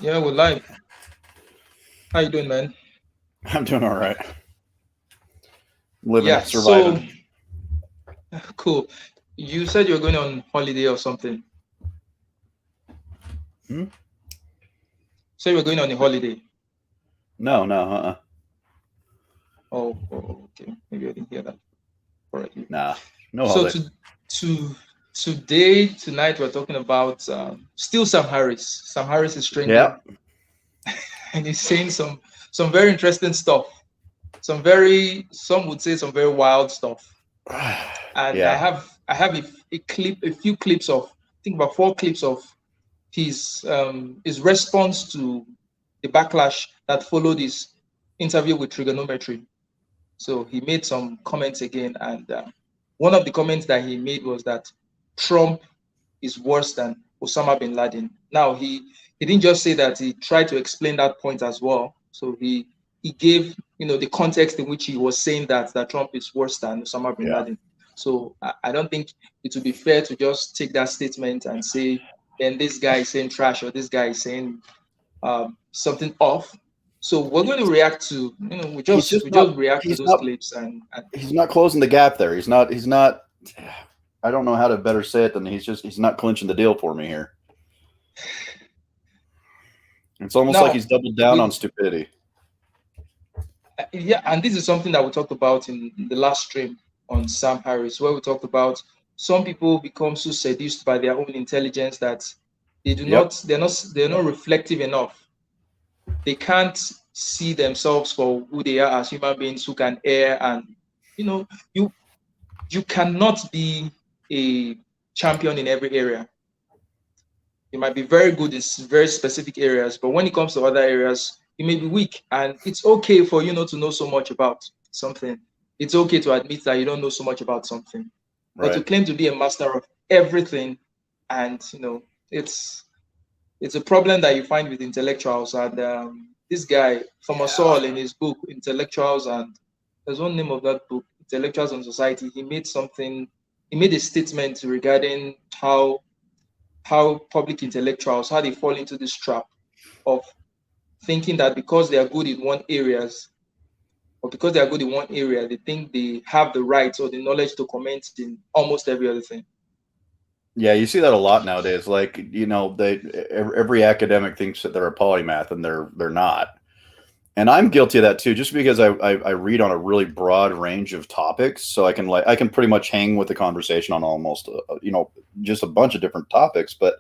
Yeah, we're live. How you doing, man? I'm doing all right. Living, Yeah, so surviving. cool. You said you were going on holiday or something. Hmm? So you were going on a holiday. No, no, uh-uh. Okay. Maybe I didn't hear that correctly. Nah, no So holiday. to tonight, we're talking about still Sam Harris. Sam Harris is Yeah, trending, and he's saying some very interesting stuff. Some would say some very wild stuff. And I yeah, have I have a few clips of, I think about four clips of his response to the backlash that followed his interview with Trigonometry. So he made some comments again, and one of the comments that he made was that Trump is worse than Osama bin Laden. Now he didn't just say that; he tried to explain that point as well. So he gave the context in which he was saying that Trump is worse than Osama bin yeah. Laden. So I don't think it would be fair to just take that statement and say, then this guy is saying trash or this guy is saying something off. So we're going to react to, we He's just just we not. just react to He's those not. clips and He's not closing the gap there. He's not. He's not. I don't know how to better say it than he's not clinching the deal for me here. It's almost like now he's doubled down on with stupidity. yeah, and this is something that we talked about in the last stream on Sam Harris, where we talked about some people become so seduced by their own intelligence that Yep. they're not reflective enough. They can't see themselves for who they are as human beings who can err, and you know you you cannot be a champion in every area. You might be very good in very specific areas, but when it comes to other areas, you may be weak. And it's okay for you not to know so much about something. It's okay to admit that you don't know so much about something. But to Right. claim to be a master of everything, and it's a problem that you find with intellectuals. And this guy, Thomas Yeah. Sowell, in his book Intellectuals, and there's one name of that book, Intellectuals and Society, he made a statement regarding how public intellectuals, how they fall into this trap of thinking that because they are good in one areas, or because they are good in one area, they think they have the right or the knowledge to comment in almost every other thing. Yeah, you see that a lot nowadays. Like, they every academic thinks that they're a polymath, and they're not. And I'm guilty of that too, just because I read on a really broad range of topics, so I can pretty much hang with the conversation on almost just a bunch of different topics. But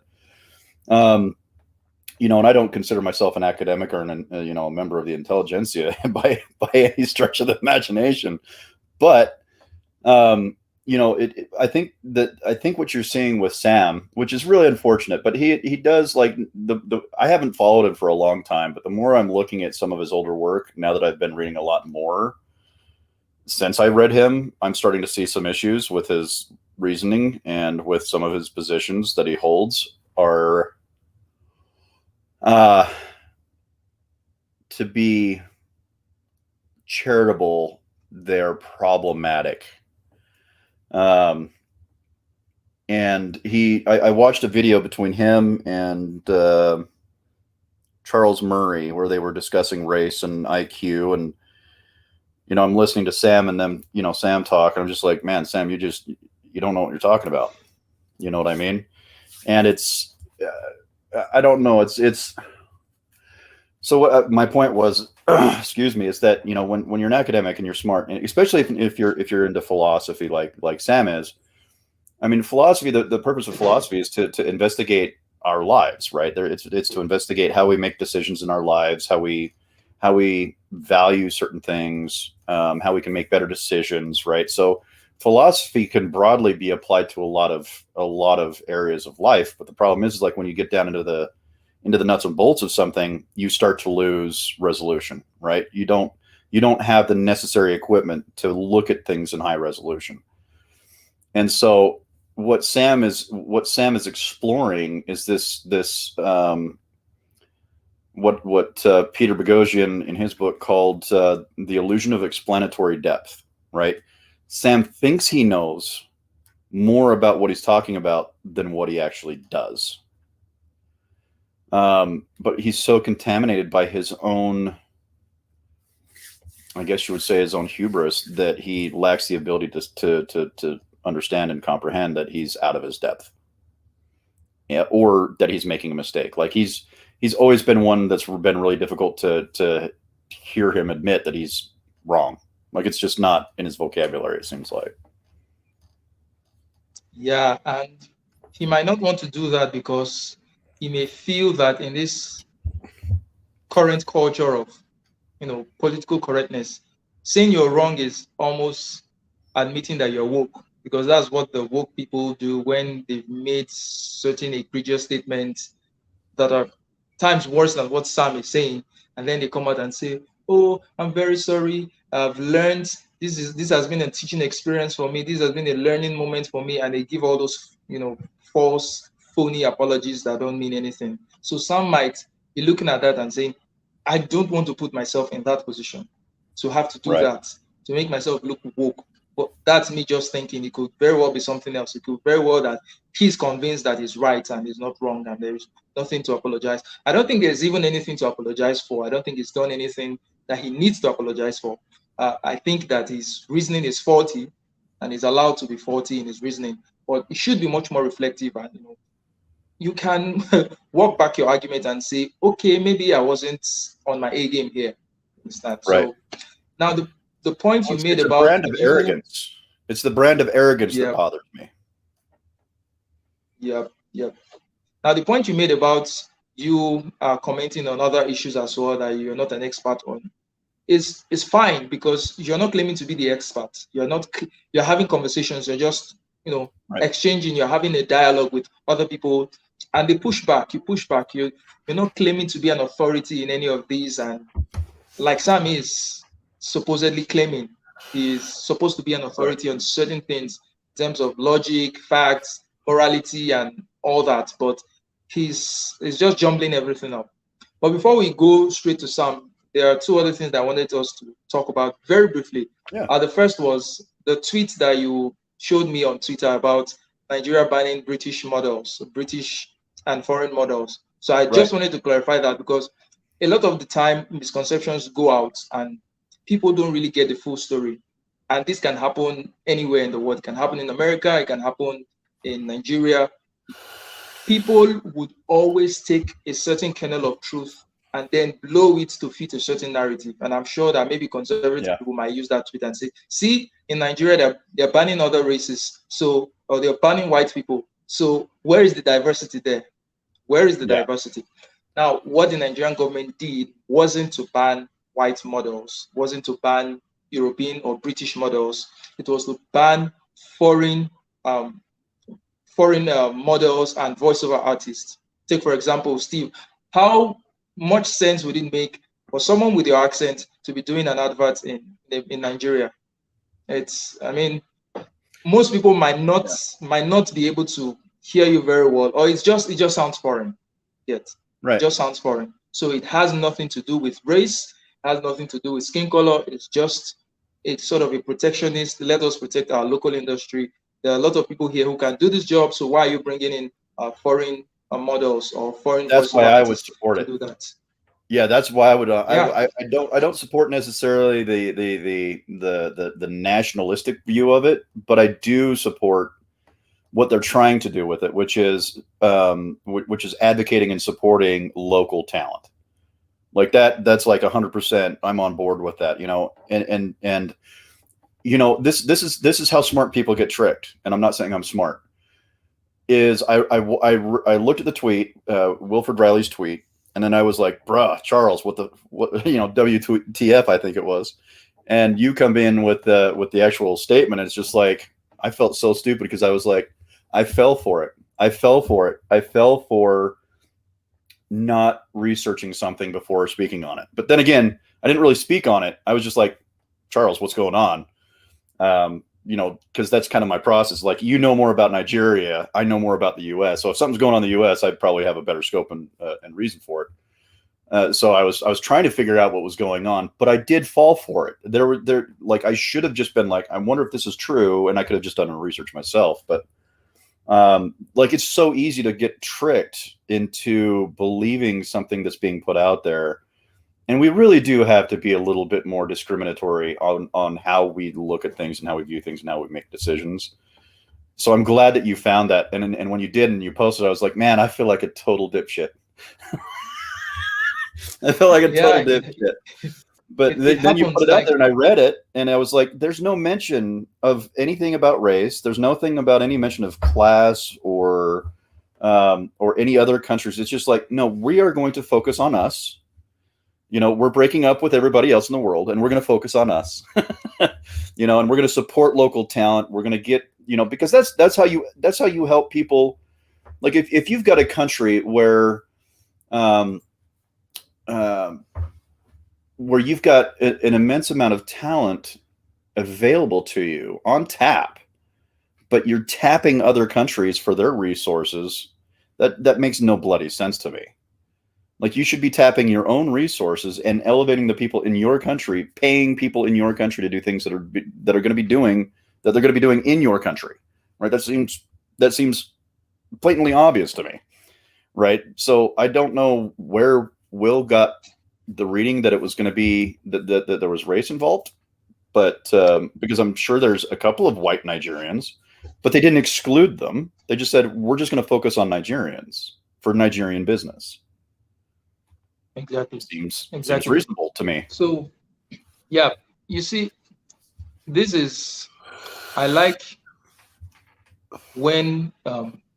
um, and I don't consider myself an academic or a member of the intelligentsia by any stretch of the imagination. But I think what you're seeing with Sam, which is really unfortunate, but he does like the I haven't followed him for a long time, but the more I'm looking at some of his older work, now that I've been reading a lot more since I read him, I'm starting to see some issues with his reasoning and with some of his positions that he holds are uh to be charitable, they're problematic. Um and I watched a video between him and Charles Murray where they were discussing race and IQ, and I'm listening to Sam and them, Sam talk, and I'm just like, man, Sam, you don't know what you're talking about. You know what I mean? And it's I don't know. It's so what my point was, excuse me, is that when you're an academic and you're smart, and especially if you're into philosophy like Sam is. I mean, philosophy. The purpose of philosophy is to investigate our lives, right? It's to investigate how we make decisions in our lives, how we value certain things, how we can make better decisions, right? So, philosophy can broadly be applied to a lot of areas of life. But the problem is like when you get down into the nuts and bolts of something, you start to lose resolution, right? You don't have the necessary equipment to look at things in high resolution. And so what Sam is exploring is this what Peter Boghossian in his book called the illusion of explanatory depth, right? Sam thinks he knows more about what he's talking about than what he actually does. But he's so contaminated by his own, I guess you would say, his own hubris, that he lacks the ability to understand and comprehend that he's out of his depth, yeah, or that he's making a mistake. Like he's always been one that's been really difficult to hear him admit that he's wrong. Like it's just not in his vocabulary, it seems like. Yeah, and he might not want to do that because he may feel that in this current culture of, political correctness, saying you're wrong is almost admitting that you're woke, because that's what the woke people do when they've made certain egregious statements that are times worse than what Sam is saying, and then they come out and say, "Oh, I'm very sorry. I've learned. This has been a teaching experience for me. This has been a learning moment for me," and they give all those, false, phony apologies that don't mean anything. So Sam might be looking at that and saying, "I don't want to put myself in that position to have to do Right. that to make myself look woke." But that's me just thinking it could very well be something else. It could very well that he's convinced that he's right and he's not wrong, and there's nothing to apologize. I don't think there's even anything to apologize for. I don't think he's done anything that he needs to apologize for. I think that his reasoning is faulty, and he's allowed to be faulty in his reasoning, but it should be much more reflective. And you can walk back your argument and say, okay, maybe I wasn't on my A game here. Understand? Right. So now the point you made It's a about brand of arrogance. It's the brand of arrogance that yeah, bothers me. yeah, yeah. Now the point you made about you commenting on other issues as well that you're not an expert on is fine, because you're not claiming to be the expert. You're having conversations. You're just Right. exchanging. You're having a dialogue with other people, and they push back. You push back. You're not claiming to be an authority in any of these, and like Sam is supposedly claiming, he's supposed to be an Right. authority on certain things in terms of logic, facts, morality, and all that. But he's just jumbling everything up. But before we go straight to Sam, there are two other things that I wanted us to talk about very briefly. Yeah. The first was the tweet that you showed me on Twitter about Nigeria banning British models, British and foreign models. So I just wanted to clarify that, because a lot of the time misconceptions go out and people don't really get the full story. And this can happen anywhere in the world. It can happen in America, it can happen in Nigeria. People would always take a certain kernel of truth and then blow it to fit a certain narrative. And I'm sure that maybe conservative people might use that tweet and say, see, in Nigeria, they're banning other races, or they're banning white people. So where is the diversity there? Where is the diversity? Now, what the Nigerian government did wasn't to ban white models, wasn't to ban European or British models. It was to ban foreign models and voiceover artists. Take, for example, Steve, how much sense would it make for someone with your accent to be doing an advert in Nigeria? I mean, most people might not be able to hear you very well, or it just sounds foreign. Yet, Right. It just sounds foreign. So it has nothing to do with race, has nothing to do with skin color. It's sort of a protectionist. Let us protect our local industry. There are a lot of people here who can do this job. So why are you bringing in foreign models or foreign? That's why I would support it. Do that. Yeah, that's why I would. I don't support necessarily the nationalistic view of it, but I do support what they're trying to do with it, which is advocating and supporting local talent. Like that's like 100%. I'm on board with that. And this is how smart people get tricked. And I'm not saying I'm smart. Is I looked at the tweet, Wilfred Riley's tweet. And then I was like, bruh, Charles, what WTF, I think it was. And you come in with the actual statement. And it's just like, I felt so stupid because I was like, I fell for it. I fell for not researching something before speaking on it. But then again, I didn't really speak on it. I was just like, Charles, what's going on? Because that's kind of my process. Like, more about Nigeria, I know more about the U.S. So if something's going on in the U.S., I'd probably have a better scope and reason for it. So I was trying to figure out what was going on, but I did fall for it. Like I should have just been like, I wonder if this is true, and I could have just done a research myself. But Like, it's so easy to get tricked into believing something that's being put out there. And we really do have to be a little bit more discriminatory on how we look at things and how we view things and how we make decisions. So I'm glad that you found that. And when you did and you posted, I was like, man, I feel like a total dipshit. I felt like a Yeah, total dipshit. But it then you put happens. it out Like, there and I read it and I was like, there's no mention of anything about race. There's nothing about any mention of class or any other countries. It's just like, no, we are going to focus on us. We're breaking up with everybody else in the world and we're going to focus on us. And we're going to support local talent. We're going to get, because that's how you help people. Like if you've got a country um, where you've got an immense amount of talent available to you on tap, but you're tapping other countries for their resources, that makes no bloody sense to me. Like, you should be tapping your own resources and elevating the people in your country, paying people in your country to do things that they're going to be doing in your country, right? That seems blatantly obvious to me, right? So I don't know where Will got the reading that it was going to be that there was race involved, but because I'm sure there's a couple of white Nigerians, but they didn't exclude them. They just said, we're just going to focus on Nigerians for Nigerian business. exactly, Seems exactly. reasonable to me. So, yeah, you see, I like when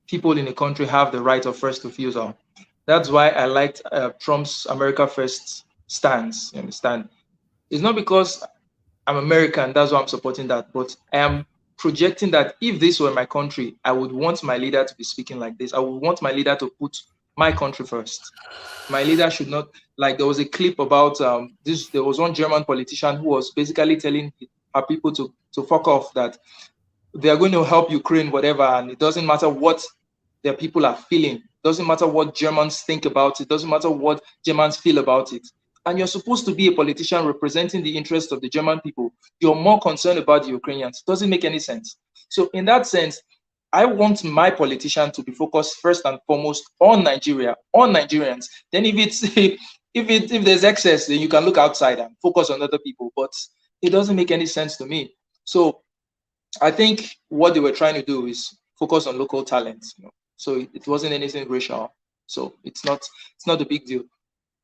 people in a country have the right of first refusal. That's why I liked Trump's America First stance. You understand? It's not because I'm American, that's why I'm supporting that, but I am projecting that if this were my country, I would want my leader to be speaking like this. I would want my leader to put my country first. My leader should not, like, there was a clip about this. There was one German politician who was basically telling our people to fuck off, that they are going to help Ukraine, whatever, and it doesn't matter what their people are feeling. It doesn't matter what Germans think about it. It doesn't matter what Germans feel about it. And you're supposed to be a politician representing the interests of the German people. You're more concerned about the Ukrainians. It doesn't make any sense. So in that sense, I want my politician to be focused first and foremost on Nigeria, on Nigerians. Then if there's excess, then you can look outside and focus on other people. But it doesn't make any sense to me. So I think what they were trying to do is focus on local talents. So it wasn't anything racial. So it's not a big deal.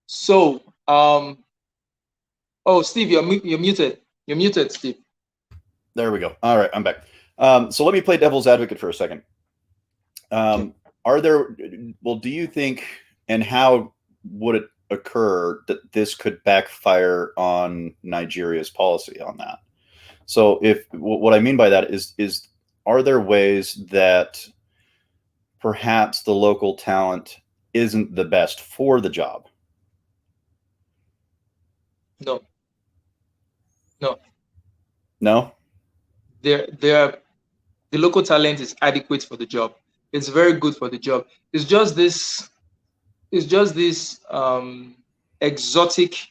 So oh, Steve, you're muted. You're muted, Steve. There we go. All right, I'm back. So let me play devil's advocate for a second. Do you think, and how would it occur that this could backfire on Nigeria's policy on that? So what I mean by that is are there ways that perhaps the local talent isn't the best for the job? No. The local talent is adequate for the job. It's very good for the job. It's just this exotic,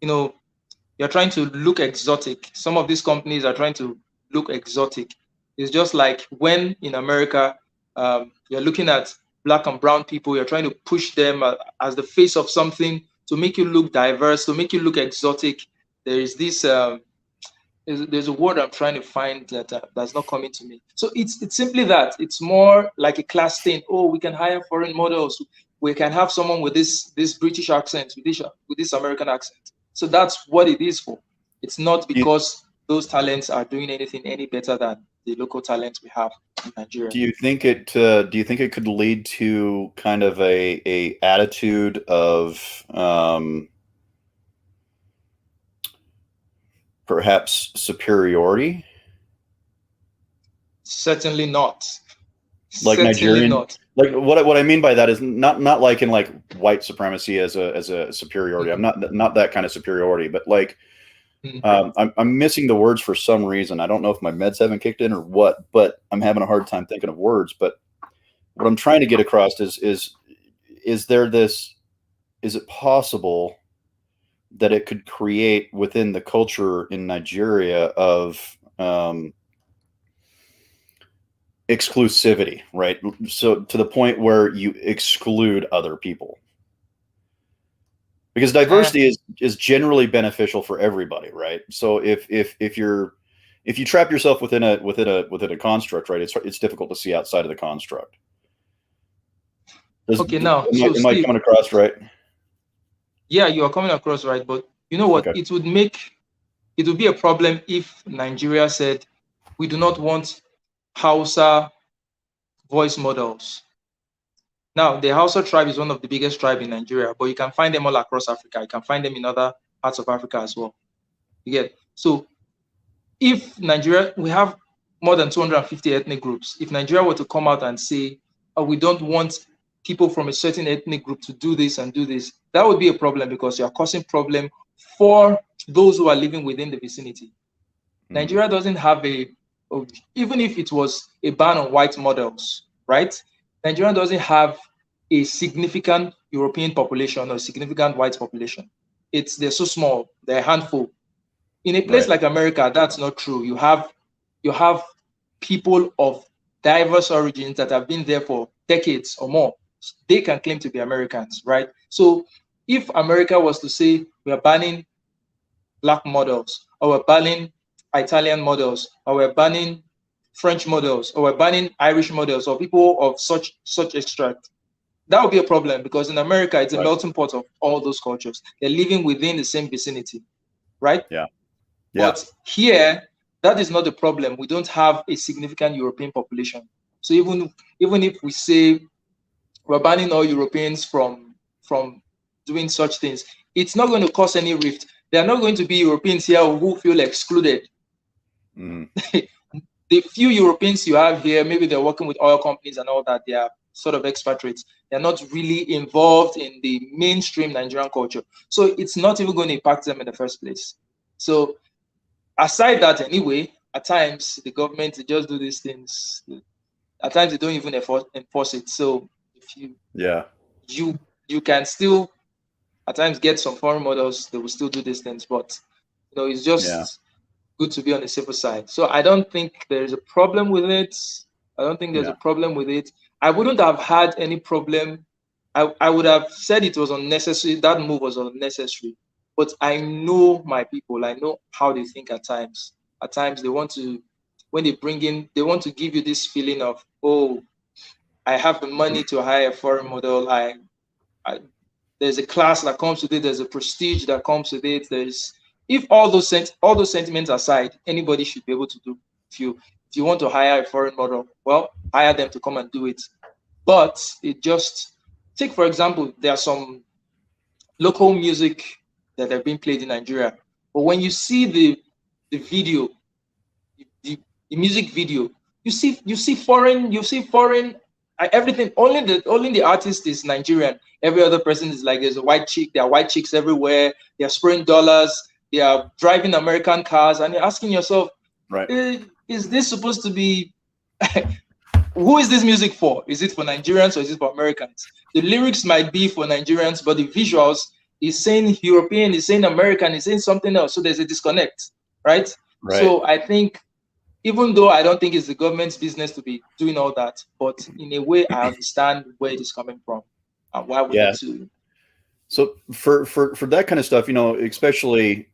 you're trying to look exotic. Some of these companies are trying to look exotic. It's just like when in America, you're looking at black and brown people, you're trying to push them as the face of something to make you look diverse, to make you look exotic. There is this, there's a word I'm trying to find that's not coming to me. So it's simply that. It's more like a class thing. Oh, we can hire foreign models. We can have someone with this British accent, with this American accent. So that's what it is for. It's not because those talents are doing anything any better than the local talents we have in Nigeria. Do you think it could lead to kind of a attitude of perhaps superiority? Certainly not. Like Certainly Nigerian, not. like what I mean by that is not like in like white supremacy as a superiority. Mm-hmm. I'm not that kind of superiority, but like I'm missing the words for some reason. I don't know if my meds haven't kicked in or what, but I'm having a hard time thinking of words. But what I'm trying to get across is it possible that it could create within the culture in Nigeria of exclusivity, right? So to the point where you exclude other people, because Eh, diversity is generally beneficial for everybody, right? So if you trap yourself within a construct, right, it's difficult to see outside of the construct. okay, now, so Am I Steve, coming across right? yeah, you are coming across right, but you know what? Okay. It would be a problem if Nigeria said we do not want Hausa voice models. Now, the Hausa tribe is one of the biggest tribe in Nigeria, but you can find them all across Africa. You can find them in other parts of Africa as well. You get so if Nigeria, we have more than 250 ethnic groups. If Nigeria were to come out and say, oh, we don't want people from a certain ethnic group to do this and do this, that would be a problem because you're causing problem for those who are living within the vicinity. Nigeria doesn't have even if it was a ban on white models, right? Nigeria doesn't have a significant European population or significant white population. They're so small, they're a handful. In a place Right. like America, that's not true. You have people of diverse origins that have been there for decades or more. They can claim to be Americans, right? So if America was to say we are banning black models, or we're banning Italian models, or we're banning French models, or we're banning Irish models, or people of such extract, that would be a problem because in America it's a Right. melting pot of all those cultures. They're living within the same vicinity, right? Yeah. Yeah. But here, that is not the problem. We don't have a significant European population. So even if we say we're banning all Europeans from doing such things, it's not going to cause any rift. There are not going to be Europeans here who feel excluded. Mm. The few Europeans you have here, maybe they're working with oil companies and all that, they are sort of expatriates. They're not really involved in the mainstream Nigerian culture. So it's not even going to impact them in the first place. So aside that, anyway, at times the government they just do these things. At times they don't even enforce it. So if Yeah. you you can still at times get some foreign models, they will still do these things. But it's Yeah. just good to be on the safer side. So I don't think there's a problem with it. I don't think there's a Yeah. problem with it. I wouldn't have had any problem. I would have said it was unnecessary. That move was unnecessary. But I know my people. I know how they think at times. At times they want to, when they bring in, they want to give you this feeling of, oh, I have the money to hire a foreign model. I there's a class that comes with it. There's a prestige that comes with it. There's if all those sentiments aside, anybody should be able to do. If you want to hire a foreign model, well, hire them to come and do it. But it just take for example, there are some local music that have been played in Nigeria, but when you see the video, the music video, you see foreign everything. Only the artist is Nigerian. Every other person is like there's a white chick. There are white chicks everywhere. They are spraying dollars. They are driving American cars, and you're asking yourself, Right. Is this supposed to be? Who is this music for? Is it for Nigerians or is it for Americans? The lyrics might be for Nigerians, but the visuals is saying European, is saying American, is saying something else. So there's a disconnect, right? Right. So I think even though I don't think it's the government's business to be doing all that, but in a way, I understand where it is coming from and why we need Yeah. to. So for that kind of stuff, especially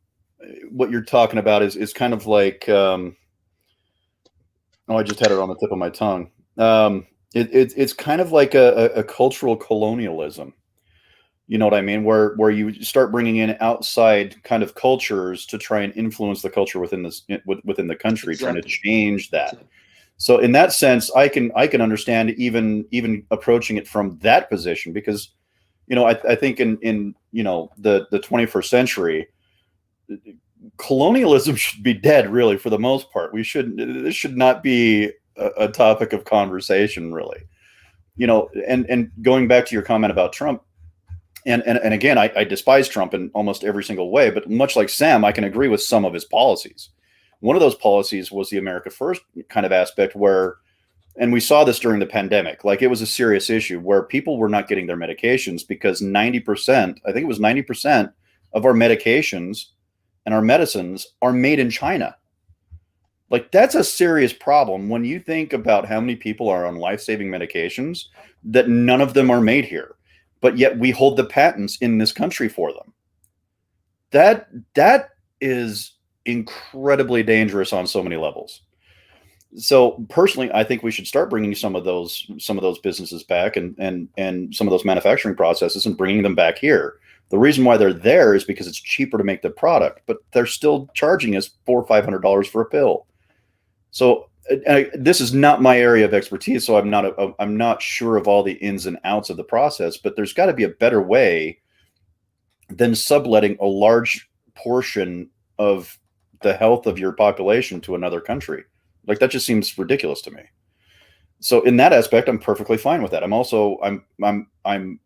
what you're talking about is kind of like oh, I just had it on the tip of my tongue. It's kind of like a cultural colonialism. You know what I mean? Where you start bringing in outside kind of cultures to try and influence the culture within the country, trying to Exactly. change that. Exactly. So in that sense, I can understand even approaching it from that position because, I think in the 21st century, colonialism should be dead really for the most part. This should not be a topic of conversation really. And going back to your comment about Trump, and again, I despise Trump in almost every single way, but much like Sam, I can agree with some of his policies. One of those policies was the America First kind of aspect where, and we saw this during the pandemic, like it was a serious issue where people were not getting their medications because 90%, I think it was 90% of our medications and our medicines are made in China. Like, that's a serious problem when you think about how many people are on life-saving medications that none of them are made here, but yet we hold the patents in this country for them. That is incredibly dangerous on so many levels. So personally, I think we should start bringing some of those businesses back, and some of those manufacturing processes, and bringing them back here. The reason why they're there is because it's cheaper to make the product, but they're still charging us $400 or $500 for a pill. So this is not my area of expertise, so I'm not sure of all the ins and outs of the process. But there's got to be a better way than subletting a large portion of the health of your population to another country. Like, that just seems ridiculous to me. So in that aspect, I'm perfectly fine with that. I'm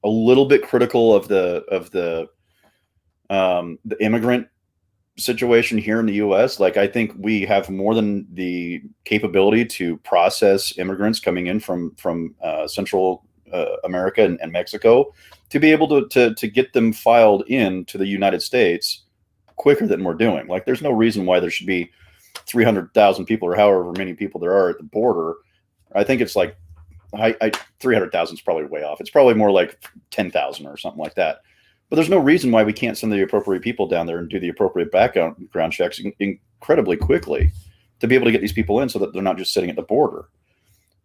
a little bit critical of the immigrant situation here in the U.S. Like, I think we have more than the capability to process immigrants coming in from Central America and Mexico, to be able to get them filed into the United States quicker than we're doing. Like, there's no reason why there should be 300,000 people, or however many people there are at the border. I think it's like 300,000 is probably way off. It's probably more like 10,000 or something like that. But there's no reason why we can't send the appropriate people down there and do the appropriate background checks incredibly quickly to be able to get these people in, so that they're not just sitting at the border.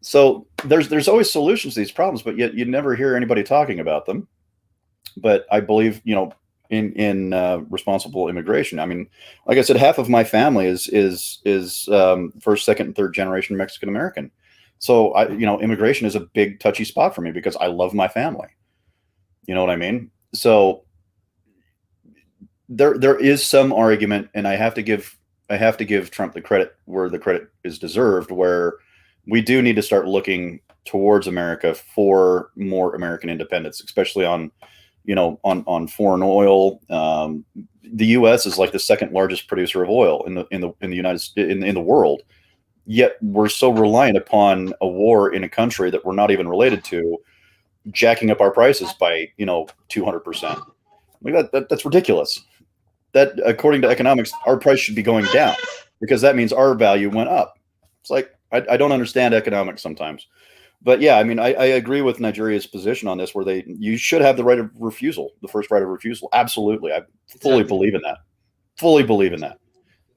So there's always solutions to these problems, but yet you never hear anybody talking about them. But I believe, in responsible immigration. I mean, like I said, half of my family is first, second, and third generation Mexican American. So immigration is a big touchy spot for me because I love my family. You know what I mean? So there is some argument, and I have to give Trump the credit where the credit is deserved, where we do need to start looking towards America for more American independence, especially on foreign oil. The U.S. is like the second largest producer of oil in the world. Yet we're so reliant upon a war in a country that we're not even related to, jacking up our prices by 200%. Like that's ridiculous. That, according to economics, our price should be going down, because that means our value went up. It's like, I don't understand economics sometimes. But yeah, I mean, I agree with Nigeria's position on this, where you should have the right of refusal, the first right of refusal. Absolutely. I fully believe in that. Fully believe in that.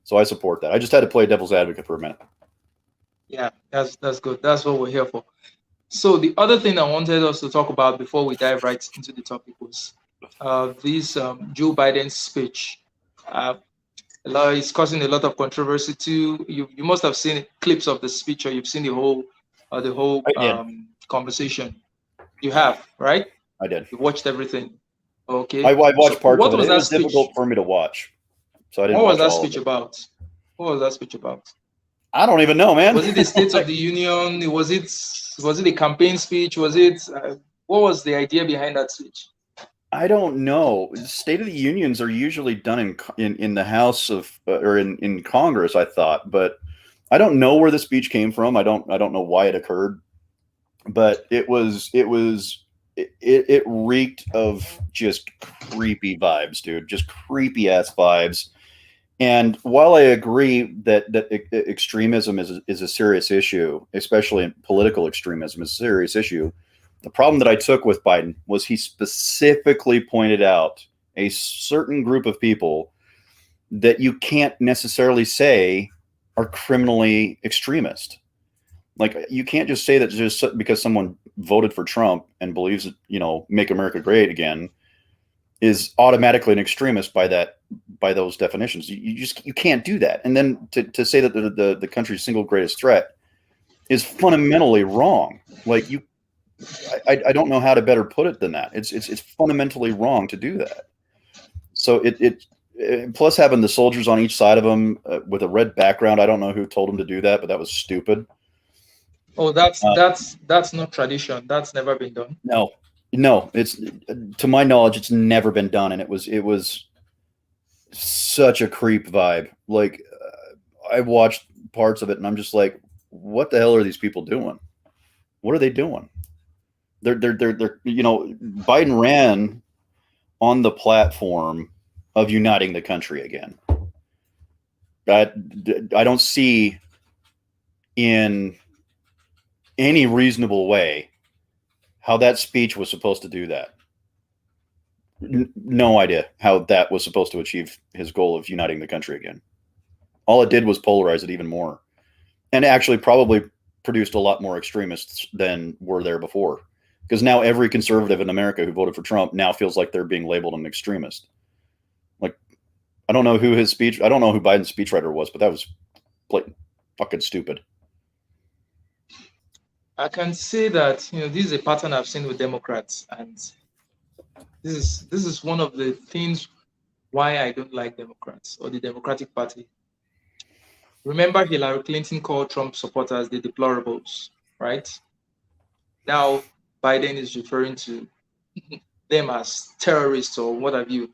So I support that. I just had to play devil's advocate for a minute. Yeah, that's good. That's what we're here for. So the other thing I wanted us to talk about before we dive right into the topic was this Joe Biden's speech. It's causing a lot of controversy too. You must have seen clips of the speech, or you've seen the whole conversation. You have, right? I did. You watched everything. Okay. I watched parts of it. It was speech? difficult for me to watch, so I didn't. What was that speech about? What was that speech about? I don't even know, man. Was it the State of the Union? Was it a campaign speech? Was it? What was the idea behind that speech? I don't know. State of the Unions are usually done in the House of or in Congress, I thought, but I don't know where the speech came from. I don't know why it occurred, but it reeked of just creepy vibes, dude. Just creepy ass vibes. And while I agree that extremism is a serious issue, especially political extremism is a serious issue, the problem that I took with Biden was he specifically pointed out a certain group of people that you can't necessarily say are criminally extremist. Like, you can't just say that just because someone voted for Trump and believes, make America great again, is automatically an extremist by those definitions. You can't do that. And then to say that the country's single greatest threat is fundamentally wrong. Like, I don't know how to better put it than that. It's fundamentally wrong to do that. So it plus having the soldiers on each side of them with a red background. I don't know who told them to do that, but that was stupid. Oh, that's not tradition. That's never been done. No, it's, to my knowledge, it's never been done, and it was such a creep vibe. Like, I watched parts of it, and I'm just like, what the hell are these people doing? What are they doing? They're Biden ran on the platform of uniting the country again. I don't see in any reasonable way how that speech was supposed to do that. No idea how that was supposed to achieve his goal of uniting the country again. All it did was polarize it even more, and actually probably produced a lot more extremists than were there before. Because now every conservative in America who voted for Trump now feels like they're being labeled an extremist. Like, I don't know who Biden's speechwriter was, but that was fucking stupid. I can say that this is a pattern I've seen with Democrats, and this is one of the things why I don't like Democrats or the Democratic Party. Remember, Hillary Clinton called Trump supporters the deplorables, right? Now Biden is referring to them as terrorists or what have you.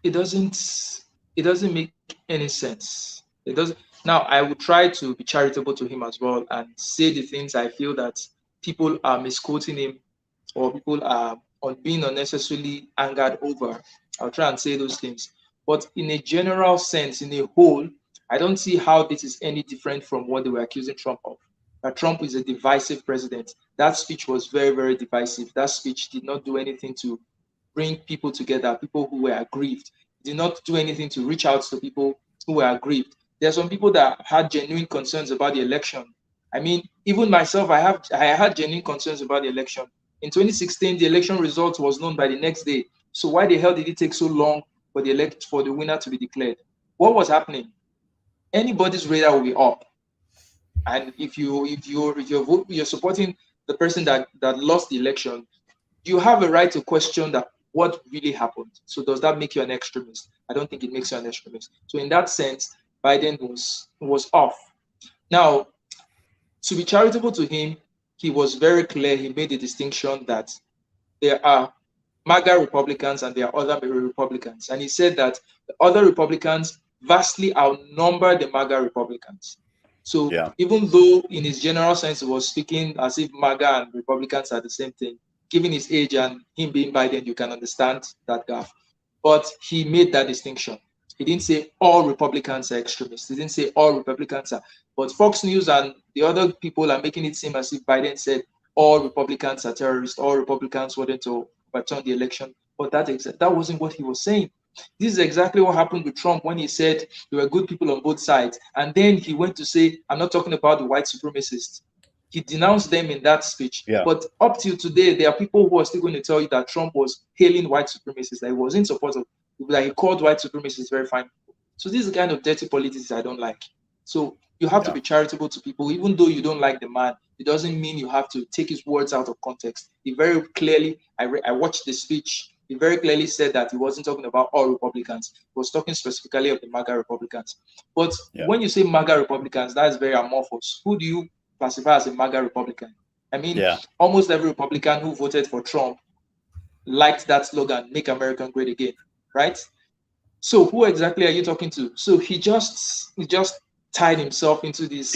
It doesn't make any sense. It doesn't. Now I would try to be charitable to him as well and say the things I feel that people are misquoting him or people are being unnecessarily angered over. I'll try and say those things. But in a general sense, in a whole, I don't see how this is any different from what they were accusing Trump of. That Trump is a divisive president. That speech was very, very divisive. That speech did not do anything to bring people together, people who were aggrieved. It did not do anything to reach out to people who were aggrieved. There are some people that had genuine concerns about the election. I mean, even myself, I had genuine concerns about the election. In 2016, the election result was known by the next day. So why the hell did it take so long for the winner to be declared? What was happening? Anybody's radar will be up. And if you're supporting the person that lost the election, you have a right to question that what really happened. So does that make you an extremist? I don't think it makes you an extremist. So in that sense, Biden was off. Now, to be charitable to him, he was very clear. He made the distinction that there are MAGA Republicans and there are other Republicans. And he said that the other Republicans vastly outnumber the MAGA Republicans. So even though in his general sense he was speaking as if MAGA and Republicans are the same thing, given his age and him being Biden, you can understand that gap. But he made that distinction. He didn't say all Republicans are extremists. He didn't say all Republicans are. But Fox News and the other people are making it seem as if Biden said all Republicans are terrorists, all Republicans wanted to overturn the election. But that wasn't what he was saying. This is exactly what happened with Trump when he said there were good people on both sides. And then he went to say, I'm not talking about the white supremacists. He denounced them in that speech. Yeah. But up till today, there are people who are still going to tell you that Trump was hailing white supremacists, that he was in support of, that he called white supremacists very fine people. So this is the kind of dirty politics I don't like. So you have to be charitable to people, even though you don't like the man. It doesn't mean you have to take his words out of context. He very clearly, I watched the speech, he very clearly said that he wasn't talking about all Republicans. He was talking specifically of the MAGA Republicans. But when you say MAGA Republicans, that's very amorphous. Who do you classify as a MAGA Republican? I mean, almost every Republican who voted for Trump liked that slogan, "Make America Great Again," right? So who exactly are you talking to? So he just tied himself into this.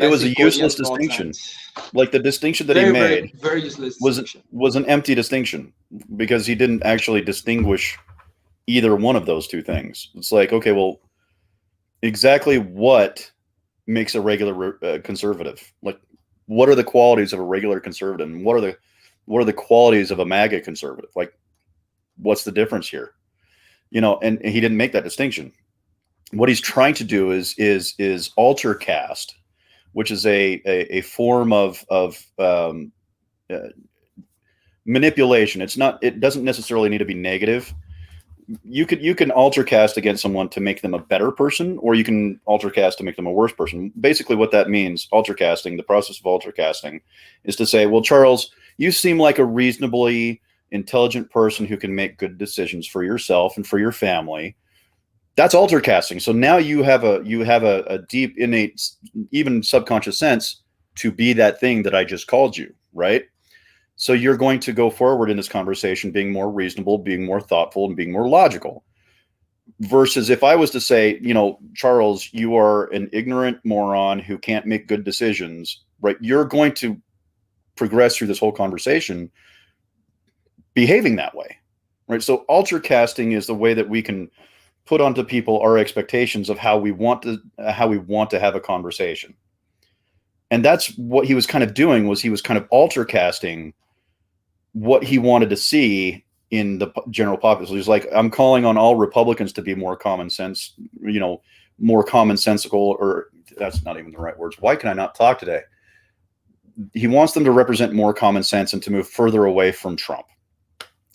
It was a useless distinction. Like the distinction that he made very useless was an empty distinction because he didn't actually distinguish either one of those two things. It's like, okay, well, exactly what makes a regular conservative? Like, what are the qualities of a regular conservative? And what are the qualities of a MAGA conservative? Like, what's the difference here? And he didn't make that distinction. What he's trying to do is alter cast, which is a form of manipulation. It doesn't necessarily need to be negative. You can alter cast against someone to make them a better person, or you can alter cast to make them a worse person. Basically what that means, alter casting, the process of alter casting, is to say, well, Charles, you seem like a reasonably intelligent person who can make good decisions for yourself and for your family. That's alter casting. So now you have a deep, innate, even subconscious sense to be that thing that I just called you, right? So you're going to go forward in this conversation being more reasonable, being more thoughtful, and being more logical. Versus if I was to say, Charles, you are an ignorant moron who can't make good decisions, right? You're going to progress through this whole conversation behaving that way, right? So alter casting is the way that we can put onto people our expectations of how we want to have a conversation. And that's what he was kind of doing, was he was kind of alter casting what he wanted to see in the general populace. He's like, I'm calling on all Republicans to be more common sense, more commonsensical, or that's not even the right words. Why can I not talk today? He wants them to represent more common sense and to move further away from Trump.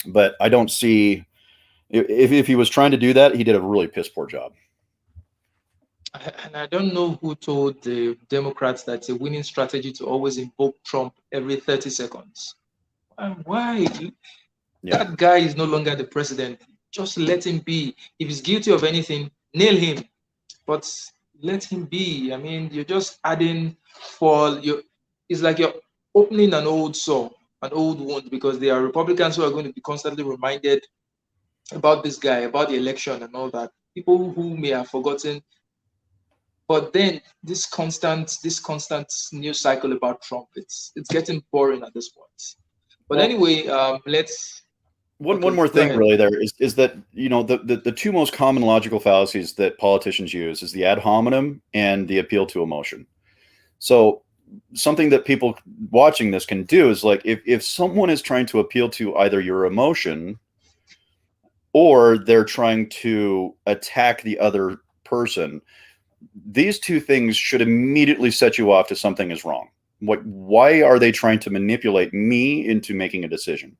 But I don't see, if he was trying to do that, he did a really piss poor job. And I don't know who told the Democrats that it's a winning strategy to always invoke Trump every 30 seconds. And why? Yeah. That guy is no longer the president. Just let him be. If he's guilty of anything, nail him. But let him be. I mean, you're just adding it's like you're opening an old sore, an old wound, because there are Republicans who are going to be constantly reminded about this guy, about the election and all that. People who may have forgotten. But then this constant news cycle about Trump, it's getting boring at this point. But well, anyway, let's. One more thing really there is that, the two most common logical fallacies that politicians use is the ad hominem and the appeal to emotion. So something that people watching this can do is, like, if someone is trying to appeal to either your emotion or they're trying to attack the other person, these two things should immediately set you off to something is wrong. Why are they trying to manipulate me into making a decision?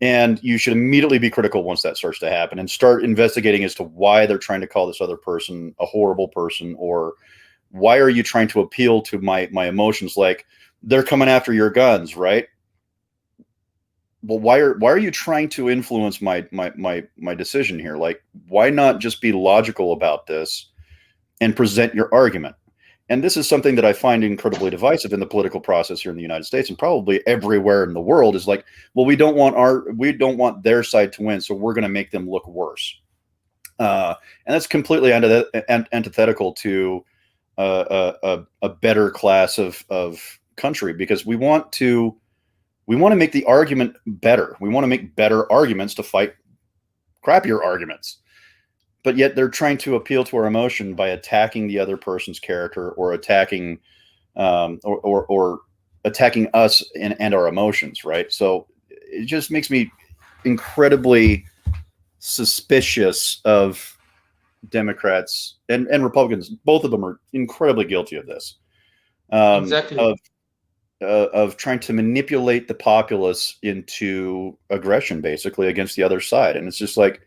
And you should immediately be critical once that starts to happen and start investigating as to why they're trying to call this other person a horrible person, or why are you trying to appeal to my emotions? Like, they're coming after your guns, right? Well, why are you trying to influence my decision here? Like, why not just be logical about this and present your argument? And this is something that I find incredibly divisive in the political process here in the United States, and probably everywhere in the world, is like, well, we don't want their side to win, so we're going to make them look worse. And that's completely antithetical to a better class of country, because we want to make the argument better. We want to make better arguments to fight crappier arguments. But yet they're trying to appeal to our emotion by attacking the other person's character, or attacking or attacking us and our emotions, right? So it just makes me incredibly suspicious of Democrats and Republicans. Both of them are incredibly guilty of this. Exactly. Of trying to manipulate the populace into aggression, basically, against the other side. And it's just like,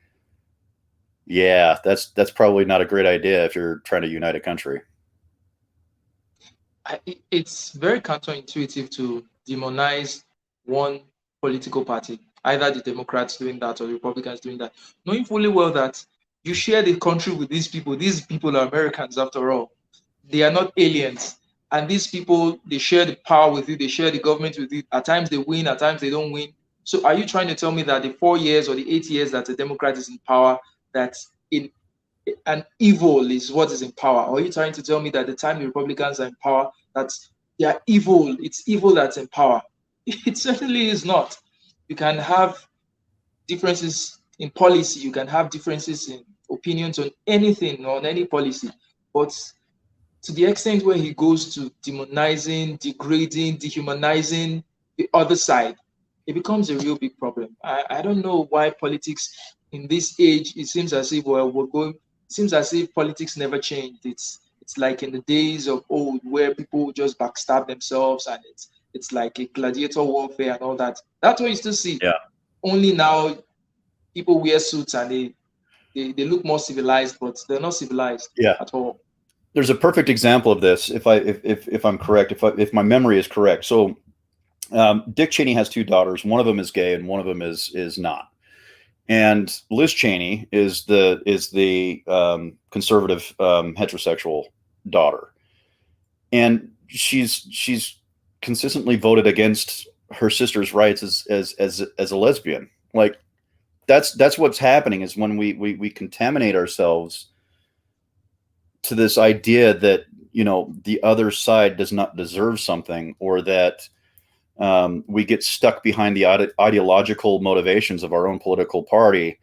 yeah, that's probably not a great idea if you're trying to unite a country. It's very counterintuitive to demonize one political party, either the Democrats doing that or the Republicans doing that, knowing fully well that you share the country with these people. These people are Americans, after all. They are not aliens. And these people, they share the power with you. They share the government with you. At times they win, at times they don't win. So are you trying to tell me that the 4 years or the 8 years that the Democrat is in power, that an evil is what is in power? Or are you trying to tell me that the time the Republicans are in power, that they are evil? It's evil that's in power. It certainly is not. You can have differences in policy. You can have differences in opinions on anything, on any policy. But to the extent where he goes to demonizing, degrading, dehumanizing the other side, it becomes a real big problem. I don't know why politics in this age, it seems as if it seems as if politics never changed. It's like in the days of old, where people just backstab themselves, and it's like a gladiator warfare and all that. That's what you still see. Yeah. Only now people wear suits and they look more civilized, but they're not civilized at all. There's a perfect example of this, if I'm correct, if my memory is correct. So Dick Cheney has two daughters. One of them is gay and one of them is not. And Liz Cheney is the conservative heterosexual daughter, and she's consistently voted against her sister's rights as a lesbian. Like, that's what's happening, is when we contaminate ourselves to this idea that, the other side does not deserve something, or that we get stuck behind the ideological motivations of our own political party.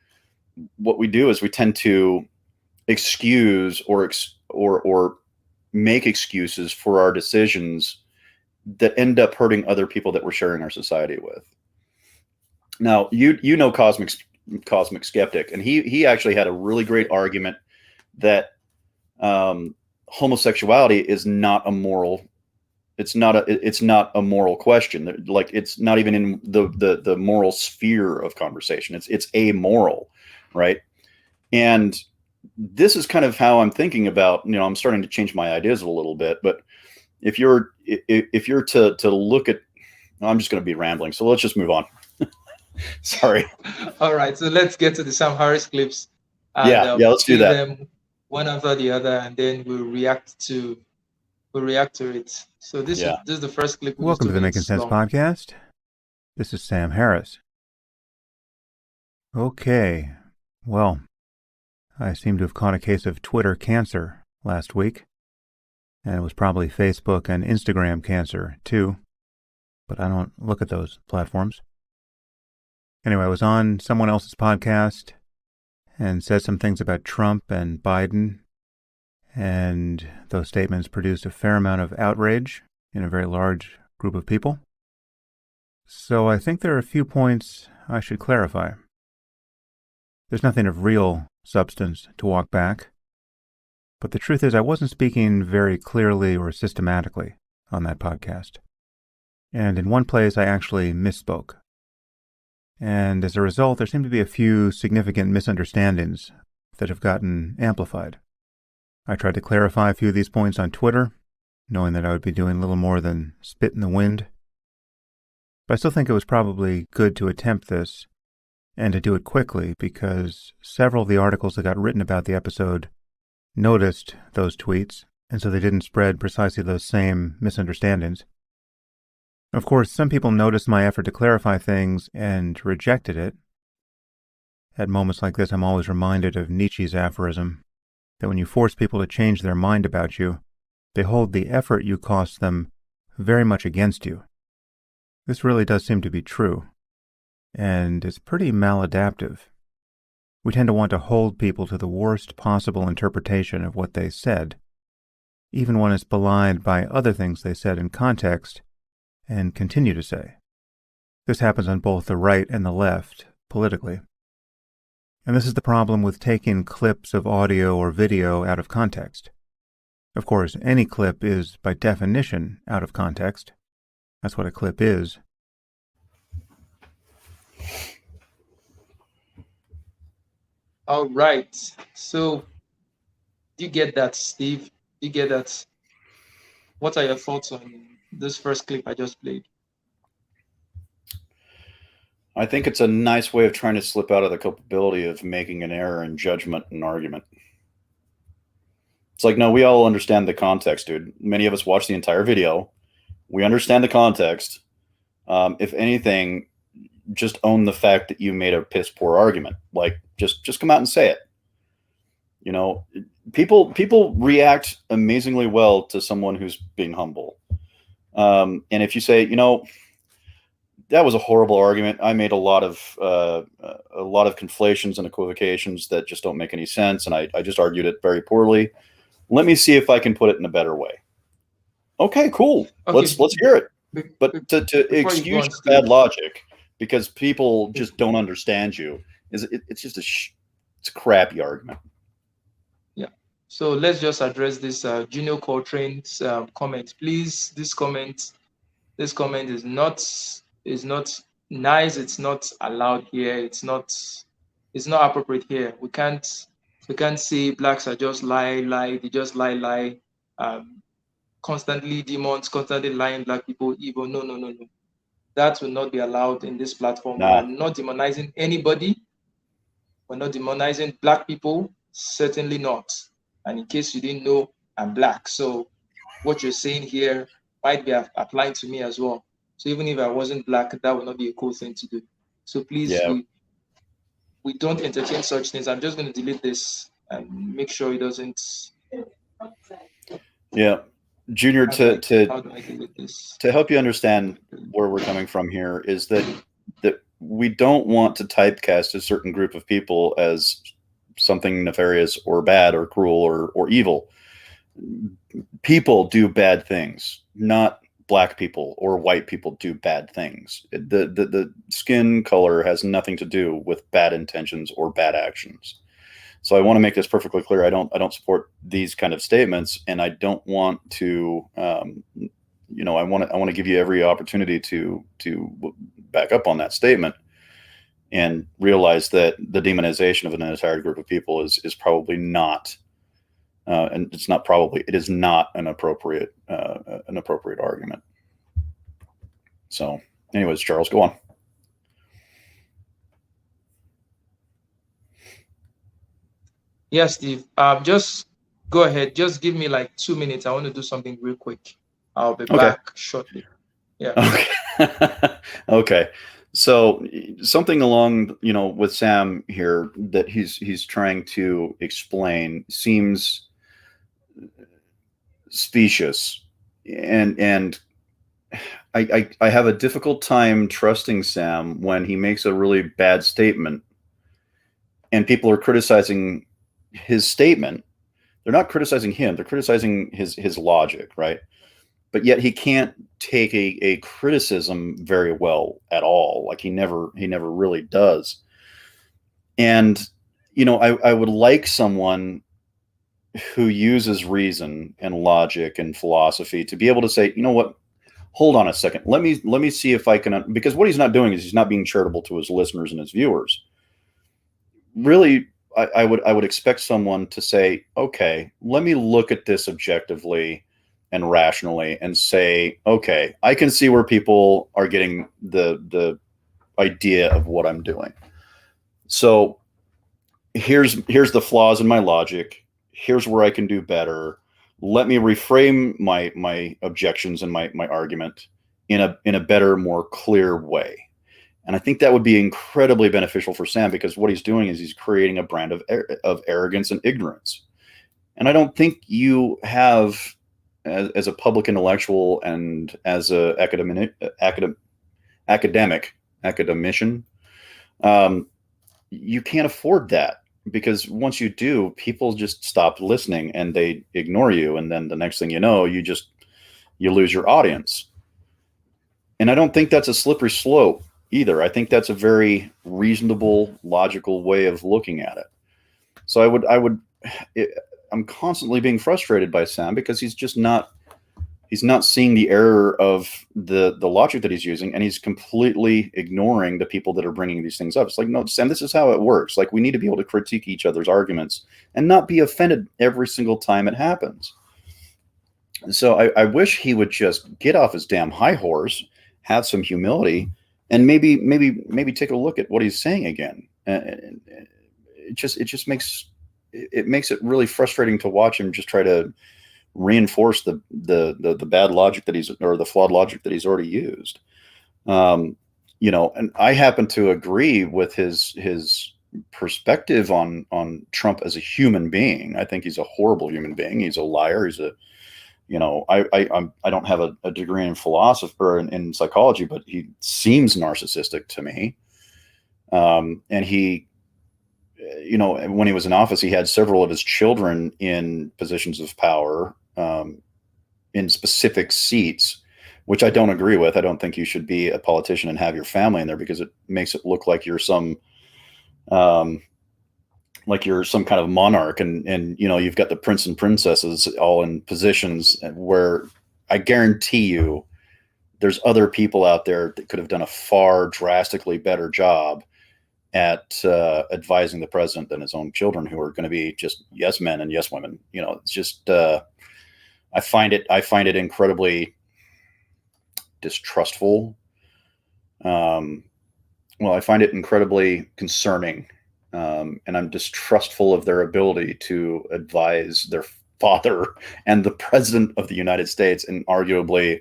what we do is we tend to excuse or make excuses for our decisions that end up hurting other people that we're sharing our society with. Now, you know Cosmic Skeptic, and he actually had a really great argument that homosexuality is not a moral. It's not a moral question. Like, it's not even in the moral sphere of conversation. It's amoral, right? And this is kind of how I'm thinking about. I'm starting to change my ideas a little bit. But if you're to look at, I'm just going to be rambling. So let's just move on. Sorry. All right, so let's get to the Sam Harris clips. And, yeah, let's do that. Them one after the other, and then we'll react to it. So this is the first clip. Welcome to the Making Sense podcast. This is Sam Harris. Okay, well, I seem to have caught a case of Twitter cancer last week, and it was probably Facebook and Instagram cancer too, but I don't look at those platforms. Anyway, I was on someone else's podcast and said some things about Trump and Biden, and those statements produced a fair amount of outrage in a very large group of people. So I think there are a few points I should clarify. There's nothing of real substance to walk back, but the truth is I wasn't speaking very clearly or systematically on that podcast. And in one place I actually misspoke. And as a result, there seem to be a few significant misunderstandings that have gotten amplified. I tried to clarify a few of these points on Twitter, knowing that I would be doing little more than spit in the wind. But I still think it was probably good to attempt this, and to do it quickly, because several of the articles that got written about the episode noticed those tweets, and so they didn't spread precisely those same misunderstandings. Of course, some people noticed my effort to clarify things and rejected it. At moments like this, I'm always reminded of Nietzsche's aphorism, that when you force people to change their mind about you, they hold the effort you cost them very much against you. This really does seem to be true, and it's pretty maladaptive. We tend to want to hold people to the worst possible interpretation of what they said, even when it's belied by other things they said in context and continue to say. This happens on both the right and the left, politically. And this is the problem with taking clips of audio or video out of context. Of course, any clip is, by definition, out of context. That's what a clip is. All right. So, you get that, Steve? You get that? What are your thoughts on this first clip I just played? I think it's a nice way of trying to slip out of the culpability of making an error in judgment and argument. It's like, no, we all understand the context, dude. Many of us watch the entire video. We understand the context. If anything, just own the fact that you made a piss poor argument. Like, just come out and say it. People react amazingly well to someone who's being humble. And if you say, that was a horrible argument, I made a lot of conflations and equivocations that just don't make any sense, and I just argued it very poorly. Let me see if I can put it in a better way. Okay, cool. Okay. Let's hear it. But to excuse your bad logic because people just don't understand you it's just it's a crappy argument. Yeah. So let's just address this Junior Coltrane's comment. Please, this comment is not nice. It's not allowed here. It's not appropriate here. We can't say blacks are just lie. They just lie. Constantly demons, constantly lying black people evil. No. That will not be allowed in this platform. Nah. We're not demonizing anybody. We're not demonizing black people. Certainly not. And in case you didn't know, I'm black. So what you're saying here might be applying to me as well. So even if I wasn't black, that would not be a cool thing to do. So please, we don't entertain such things. I'm just going to delete this and make sure it doesn't. Yeah. Junior, to help you understand where we're coming from here is that we don't want to typecast a certain group of people as something nefarious or bad or cruel or evil. People do bad things, not black people or white people do bad things. The skin color has nothing to do with bad intentions or bad actions. So I want to make this perfectly clear. I don't support these kind of statements, and I don't want to. I want to give you every opportunity to back up on that statement and realize that the demonization of an entire group of people is probably not, and it's not probably, it is not an appropriate argument. So, anyways, Charles, go on. Yes, Steve. Just go ahead. Just give me like 2 minutes. I want to do something real quick. I'll be back shortly. Yeah. Okay. Okay. So something along, with Sam here that he's trying to explain seems specious, and I have a difficult time trusting Sam when he makes a really bad statement and people are criticizing his statement. They're not criticizing him, they're criticizing his logic, right? But yet he can't take a criticism very well at all. Like he never really does. And, I would like someone who uses reason and logic and philosophy to be able to say, you know what, hold on a second. Let me see if I can, because what he's not doing is he's not being charitable to his listeners and his viewers. Really, I would expect someone to say, okay, let me look at this objectively and rationally and say, okay, I can see where people are getting the idea of what I'm doing. So here's the flaws in my logic. Here's where I can do better. Let me reframe my objections and my argument in a better, more clear way. And I think that would be incredibly beneficial for Sam, because what he's doing is he's creating a brand of arrogance and ignorance. And I don't think you have, as a public intellectual and as a academician, you can't afford that, because once you do, people just stop listening and they ignore you. And then the next thing you know, you lose your audience. And I don't think that's a slippery slope either. I think that's a very reasonable, logical way of looking at it. So I'm constantly being frustrated by Sam, because he's not seeing the error of the logic that he's using, and he's completely ignoring the people that are bringing these things up. It's like, no, Sam, this is how it works. Like, we need to be able to critique each other's arguments and not be offended every single time it happens. So I wish he would just get off his damn high horse, have some humility, and maybe take a look at what he's saying again. It just makes it really frustrating to watch him just try to reinforce the bad logic or the flawed logic that he's already used. And I happen to agree with his perspective on Trump as a human being. I think he's a horrible human being. He's a liar. He's I don't have a degree in philosophy or in psychology, but he seems narcissistic to me. And he, when he was in office, he had several of his children in positions of power, in specific seats, which I don't agree with. I don't think you should be a politician and have your family in there, because it makes it look like you're some kind of monarch, and you've got the prince and princesses all in positions where I guarantee you there's other people out there that could have done a far drastically better job at advising the president than his own children, who are going to be just yes men and yes women. It's just I find it incredibly distrustful. I find it incredibly concerning. And I'm distrustful of their ability to advise their father and the president of the United States, and arguably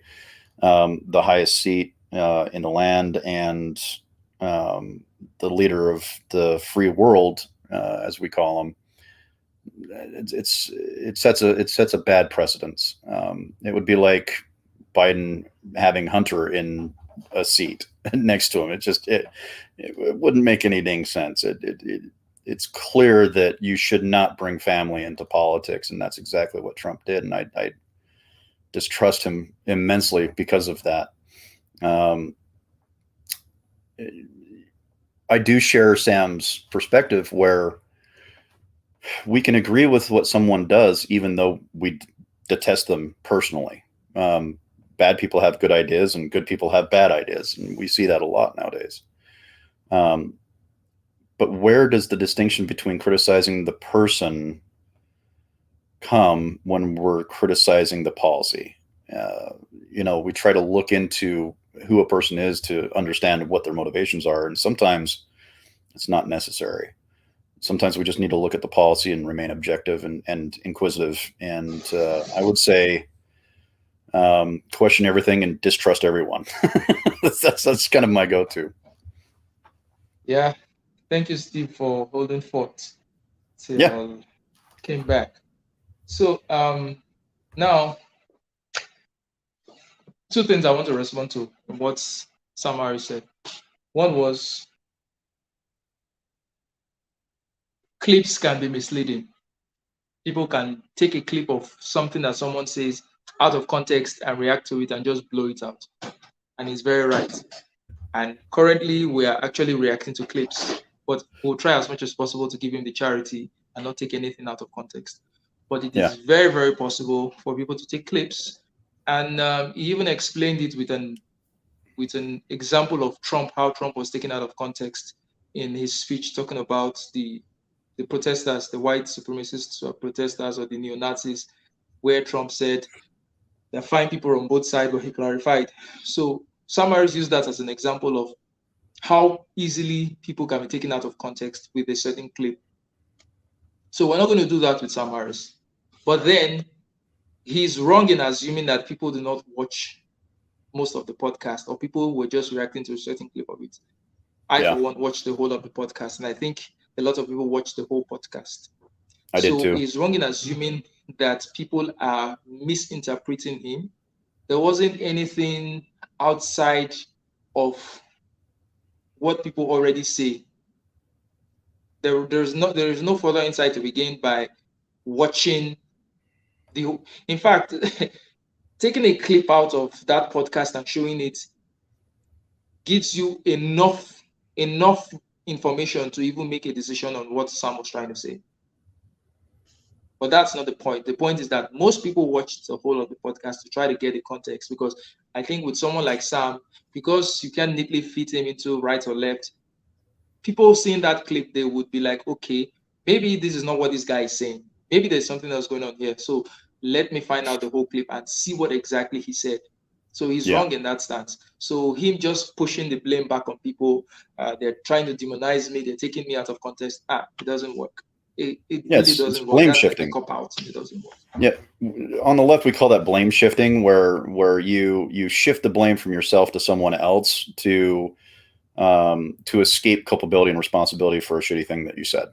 the highest seat in the land, and the leader of the free world, as we call him. It sets a bad precedence. It would be like Biden having Hunter in a seat next to him. it wouldn't make any dang sense. It's clear that you should not bring family into politics, and that's exactly what Trump did. And I distrust him immensely because of that. I do share Sam's perspective where we can agree with what someone does, even though we detest them personally. Bad people have good ideas and good people have bad ideas. And we see that a lot nowadays. But where does the distinction between criticizing the person come when we're criticizing the policy? We try to look into who a person is to understand what their motivations are. And sometimes it's not necessary. Sometimes we just need to look at the policy and remain objective and inquisitive. And I would say question everything and distrust everyone. that's kind of my go-to. Yeah. Thank you, Steve, for holding forth till I came back. So now, two things I want to respond to what Samari said. One was clips can be misleading. People can take a clip of something that someone says out of context and react to it and just blow it out. And he's very right. And currently, we are actually reacting to clips, but we'll try as much as possible to give him the charity and not take anything out of context. But it is very, very possible for people to take clips. And he even explained it with an example of Trump, how Trump was taken out of context in his speech talking about the protesters, the white supremacists or protesters or the neo-Nazis, where Trump said there are fine people on both sides, but he clarified. So Samaras used that as an example of how easily people can be taken out of context with a certain clip. So we're not going to do that with Samaras. But then he's wrong in assuming that people do not watch most of the podcast or people were just reacting to a certain clip of it. I, for one, watched the whole of the podcast, and I think a lot of people watch the whole podcast. I did too. So he's wrong in assuming that people are misinterpreting him. There wasn't anything outside of what people already say. There is no further insight to be gained by watching the. In fact, taking a clip out of that podcast and showing it gives you enough information to even make a decision on what Sam was trying to say. But that's not the point. The point is that most people watch the whole of the podcast to try to get the context, because I think with someone like Sam, because you can't neatly fit him into right or left, people seeing that clip, they would be like, okay, maybe this is not what this guy is saying. Maybe there's something else going on here. So let me find out the whole clip and see what exactly he said. So he's wrong in that stance. So him just pushing the blame back on people, they're trying to demonize me, they're taking me out of context. It doesn't work. It really doesn't work. Blame That's shifting. like a cop out. It doesn't work. Yeah, on the left we call that blame shifting, where you shift the blame from yourself to someone else to escape culpability and responsibility for a shitty thing that you said.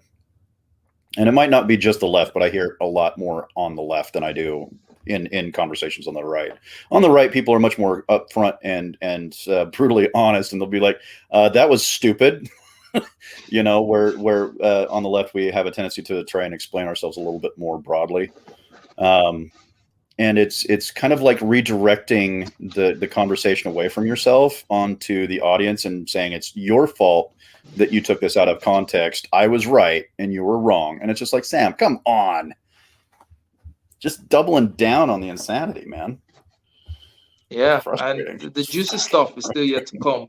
And it might not be just the left, but I hear a lot more on the left than I do in conversations on the right. On the right, people are much more upfront and brutally honest, and they'll be like, "That was stupid." Where on the left we have a tendency to try and explain ourselves a little bit more broadly, and it's kind of like redirecting the conversation away from yourself onto the audience and saying it's your fault that you took this out of context. I was right and you were wrong. And it's just like, Sam, come on, just doubling down on the insanity, man. Yeah, and the juicy stuff is still yet to come.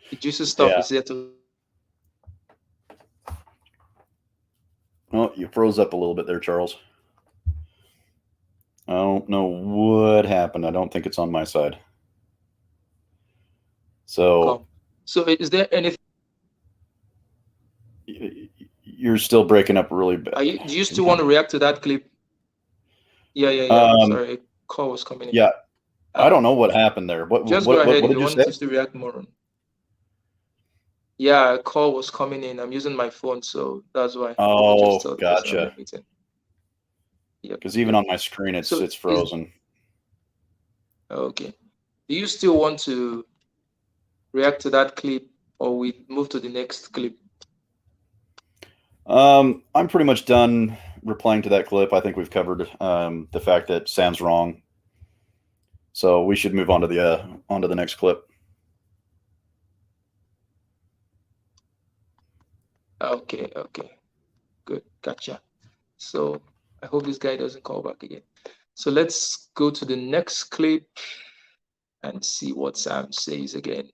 The juicy stuff is yet to. Oh, you froze up a little bit there, Charles. I don't know what happened. I don't think it's on my side. So is there anything? You're still breaking up really bad. Do you still want to react to that clip? Yeah. Sorry, a call was coming in. Yeah, I don't know what happened there. Go ahead. What did you say? To react more on. Yeah, a call was coming in. I'm using my phone, so that's why. Oh, gotcha. Yeah, because even on my screen, it's frozen. Okay. Do you still want to react to that clip or we move to the next clip? I'm pretty much done replying to that clip. I think we've covered the fact that Sam's wrong. So we should move on to the next clip. Okay, good, gotcha. So I hope this guy doesn't call back again. So let's go to the next clip and see what Sam says again.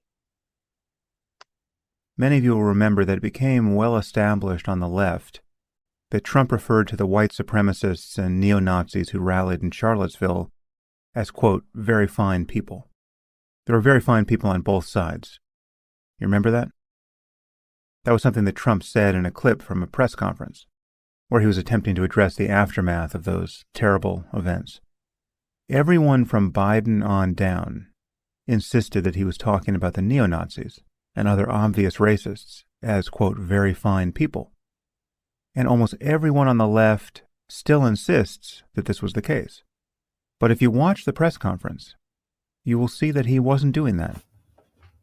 Many of you will remember that it became well established on the left that Trump referred to the white supremacists and neo-Nazis who rallied in Charlottesville as, quote, very fine people. There were very fine people on both sides. You remember that? That was something that Trump said in a clip from a press conference where he was attempting to address the aftermath of those terrible events. Everyone from Biden on down insisted that he was talking about the neo-Nazis and other obvious racists as, quote, very fine people. And almost everyone on the left still insists that this was the case. But if you watch the press conference, you will see that he wasn't doing that.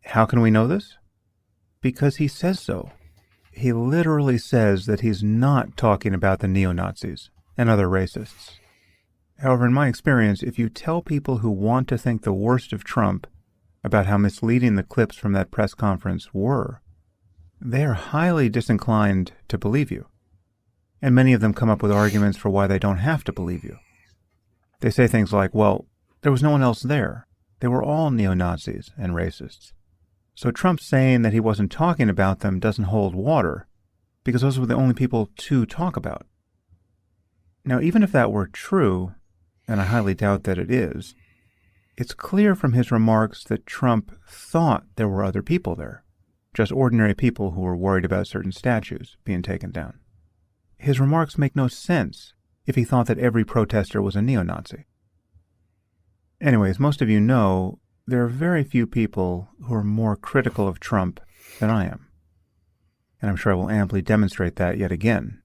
How can we know this? Because he says so. He literally says that he's not talking about the neo-Nazis and other racists. However, in my experience, if you tell people who want to think the worst of Trump about how misleading the clips from that press conference were, they are highly disinclined to believe you. And many of them come up with arguments for why they don't have to believe you. They say things like, well, there was no one else there. They were all neo-Nazis and racists. So Trump saying that he wasn't talking about them doesn't hold water, because those were the only people to talk about. Now, even if that were true, and I highly doubt that it is, it's clear from his remarks that Trump thought there were other people there, just ordinary people who were worried about certain statues being taken down. His remarks make no sense if he thought that every protester was a neo-Nazi. Anyways, most of you know there are very few people who are more critical of Trump than I am. And I'm sure I will amply demonstrate that yet again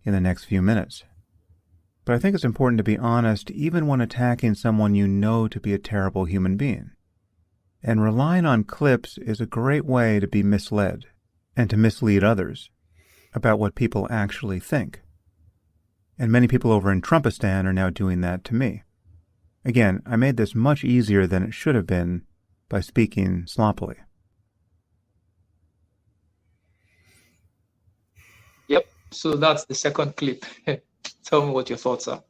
in the next few minutes. But I think it's important to be honest even when attacking someone you know to be a terrible human being. And relying on clips is a great way to be misled and to mislead others about what people actually think. And many people over in Trumpistan are now doing that to me. Again, I made this much easier than it should have been by speaking sloppily. Yep, so that's the second clip. Tell me what your thoughts are.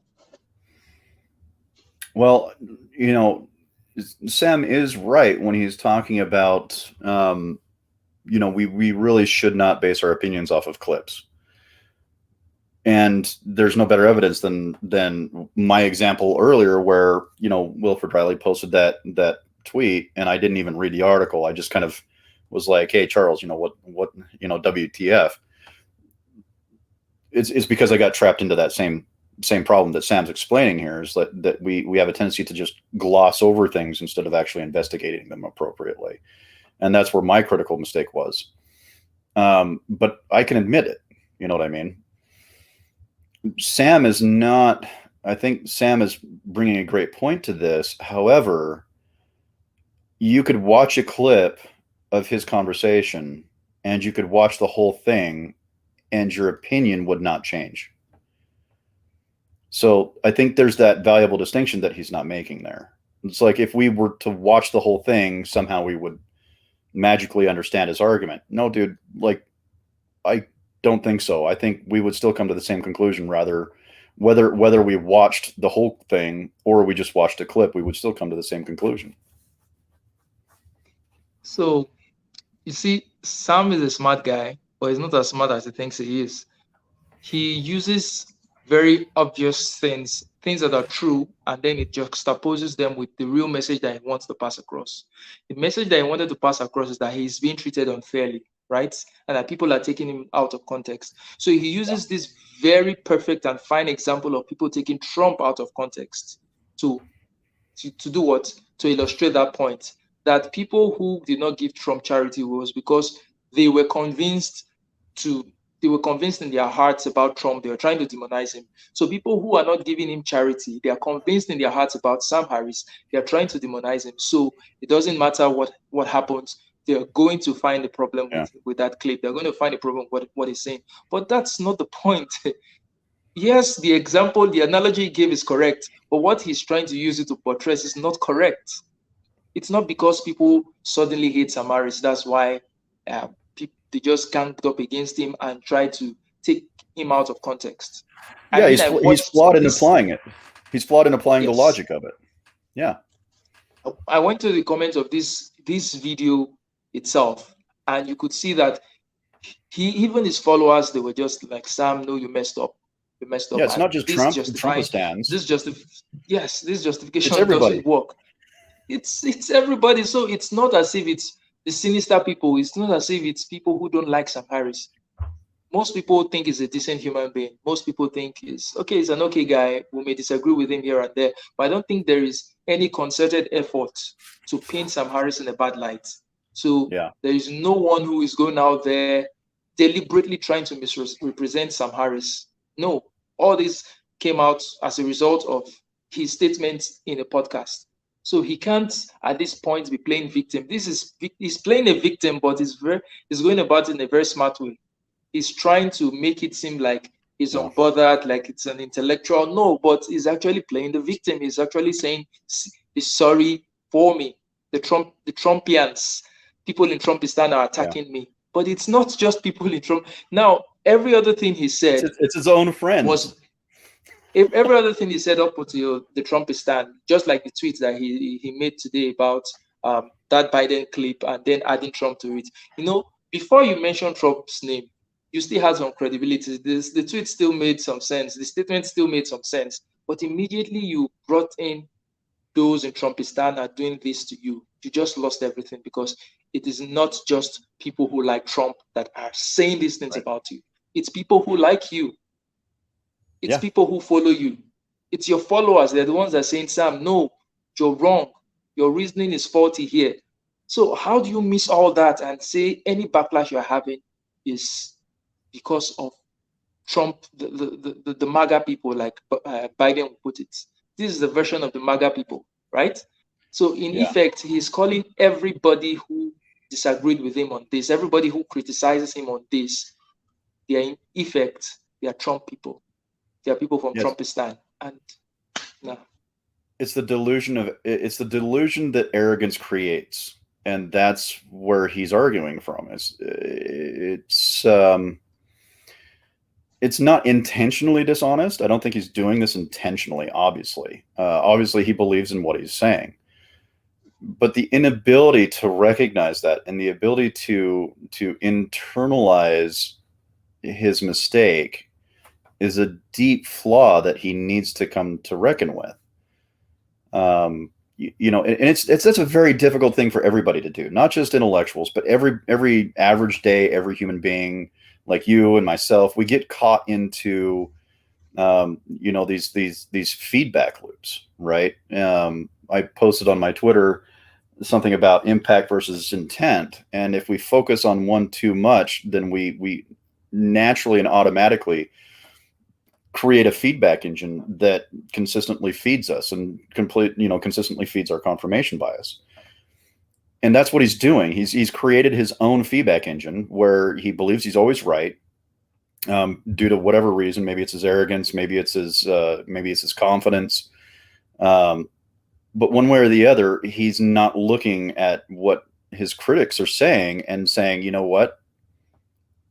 Well, you know, Sam is right when he's talking about, you know, we really should not base our opinions off of clips. And there's no better evidence than my example earlier where, you know, Wilfred Riley posted that tweet and I didn't even read the article. I just kind of was like, hey, Charles, you know, what, you know, WTF. It's because I got trapped into that same problem that Sam's explaining here, is that we have a tendency to just gloss over things instead of actually investigating them appropriately. And that's where my critical mistake was. But I can admit it. You know what I mean? Sam is not, I think Sam is bringing a great point to this. However, you could watch a clip of his conversation and you could watch the whole thing and your opinion would not change. So I think there's that valuable distinction that he's not making there. It's like if we were to watch the whole thing, somehow we would magically understand his argument. No, dude, like, I don't think so. I think we would still come to the same conclusion, rather, whether we watched the whole thing or we just watched a clip, we would still come to the same conclusion. So, you see, Sam is a smart guy, but he's not as smart as he thinks he is. He uses very obvious things that are true, and then it juxtaposes them with the real message that he wants to pass across. The message that he wanted to pass across is that he's being treated unfairly, right? And that people are taking him out of context. So he uses this very perfect and fine example of people taking Trump out of context to do what? To illustrate that point, that people who did not give Trump charity was because they were convinced in their hearts about Trump. They were trying to demonize him. So people who are not giving him charity, they are convinced in their hearts about Sam Harris. They are trying to demonize him. So it doesn't matter what happens. they're going to find a problem Yeah. with that clip. They're going to find a problem with what he's saying. But that's not the point. Yes, the example, the analogy he gave is correct, but what he's trying to use it to portray is not correct. It's not because people suddenly hate Sam Harris. That's why they just ganged up against him and tried to take him out of context. Yeah, he's flawed in applying it. He's flawed in applying the logic of it. Yeah. I went to the comments of this video itself, and you could see that even his followers, they were just like, Sam, no, you messed up. You messed up. Yeah, it's not just Trump stands. This justification doesn't work. It's everybody. So it's not as if it's the sinister people. It's not as if it's people who don't like Sam Harris. Most people think he's a decent human being. Most people think he's an okay guy. We may disagree with him here and there, but I don't think there is any concerted effort to paint Sam Harris in a bad light. So there is no one who is going out there deliberately trying to misrepresent Sam Harris. No, all this came out as a result of his statements in a podcast. So he can't, at this point, be playing victim. He's playing a victim, but he's going about it in a very smart way. He's trying to make it seem like he's unbothered, like it's an intellectual. No, but he's actually playing the victim. He's actually saying, he's sorry for me. The Trumpians, people in Trumpistan are attacking me. But it's not just people in Trump. Now, every other thing he said, it's his own friend. Every other thing he said up until the Trumpistan, just like the tweet that he made today about that Biden clip and then adding Trump to it. Before you mention Trump's name, you still have some credibility. The tweet still made some sense. The statement still made some sense. But immediately you brought in those in Trumpistan are doing this to you. You just lost everything, because it is not just people who like Trump that are saying these things about you. It's people who like you. It's people who follow you. It's your followers. They're the ones that are saying, Sam, no, you're wrong. Your reasoning is faulty here. So how do you miss all that and say any backlash you're having is because of Trump, the MAGA people, like Biden would put it? This is the version of the MAGA people, right? So in effect, he's calling everybody who disagreed with him on this, everybody who criticizes him on this, they are in effect, they are Trump people. They are people from Trumpistan. And it's the delusion that arrogance creates. And that's where he's arguing from. It's not intentionally dishonest. I don't think he's doing this intentionally, obviously. Obviously, he believes in what he's saying. But the inability to recognize that and the ability to internalize his mistake is a deep flaw that he needs to come to reckon with. And that's a very difficult thing for everybody to do, not just intellectuals, but every average day, every human being like you and myself, we get caught into, these feedback loops, right? I posted on my Twitter something about impact versus intent. And if we focus on one too much, then we naturally and automatically create a feedback engine that consistently feeds us and consistently feeds our confirmation bias. And that's what he's doing. He's created his own feedback engine where he believes he's always right, due to whatever reason. Maybe it's his arrogance, maybe it's his confidence. But one way or the other, he's not looking at what his critics are saying and saying, you know what,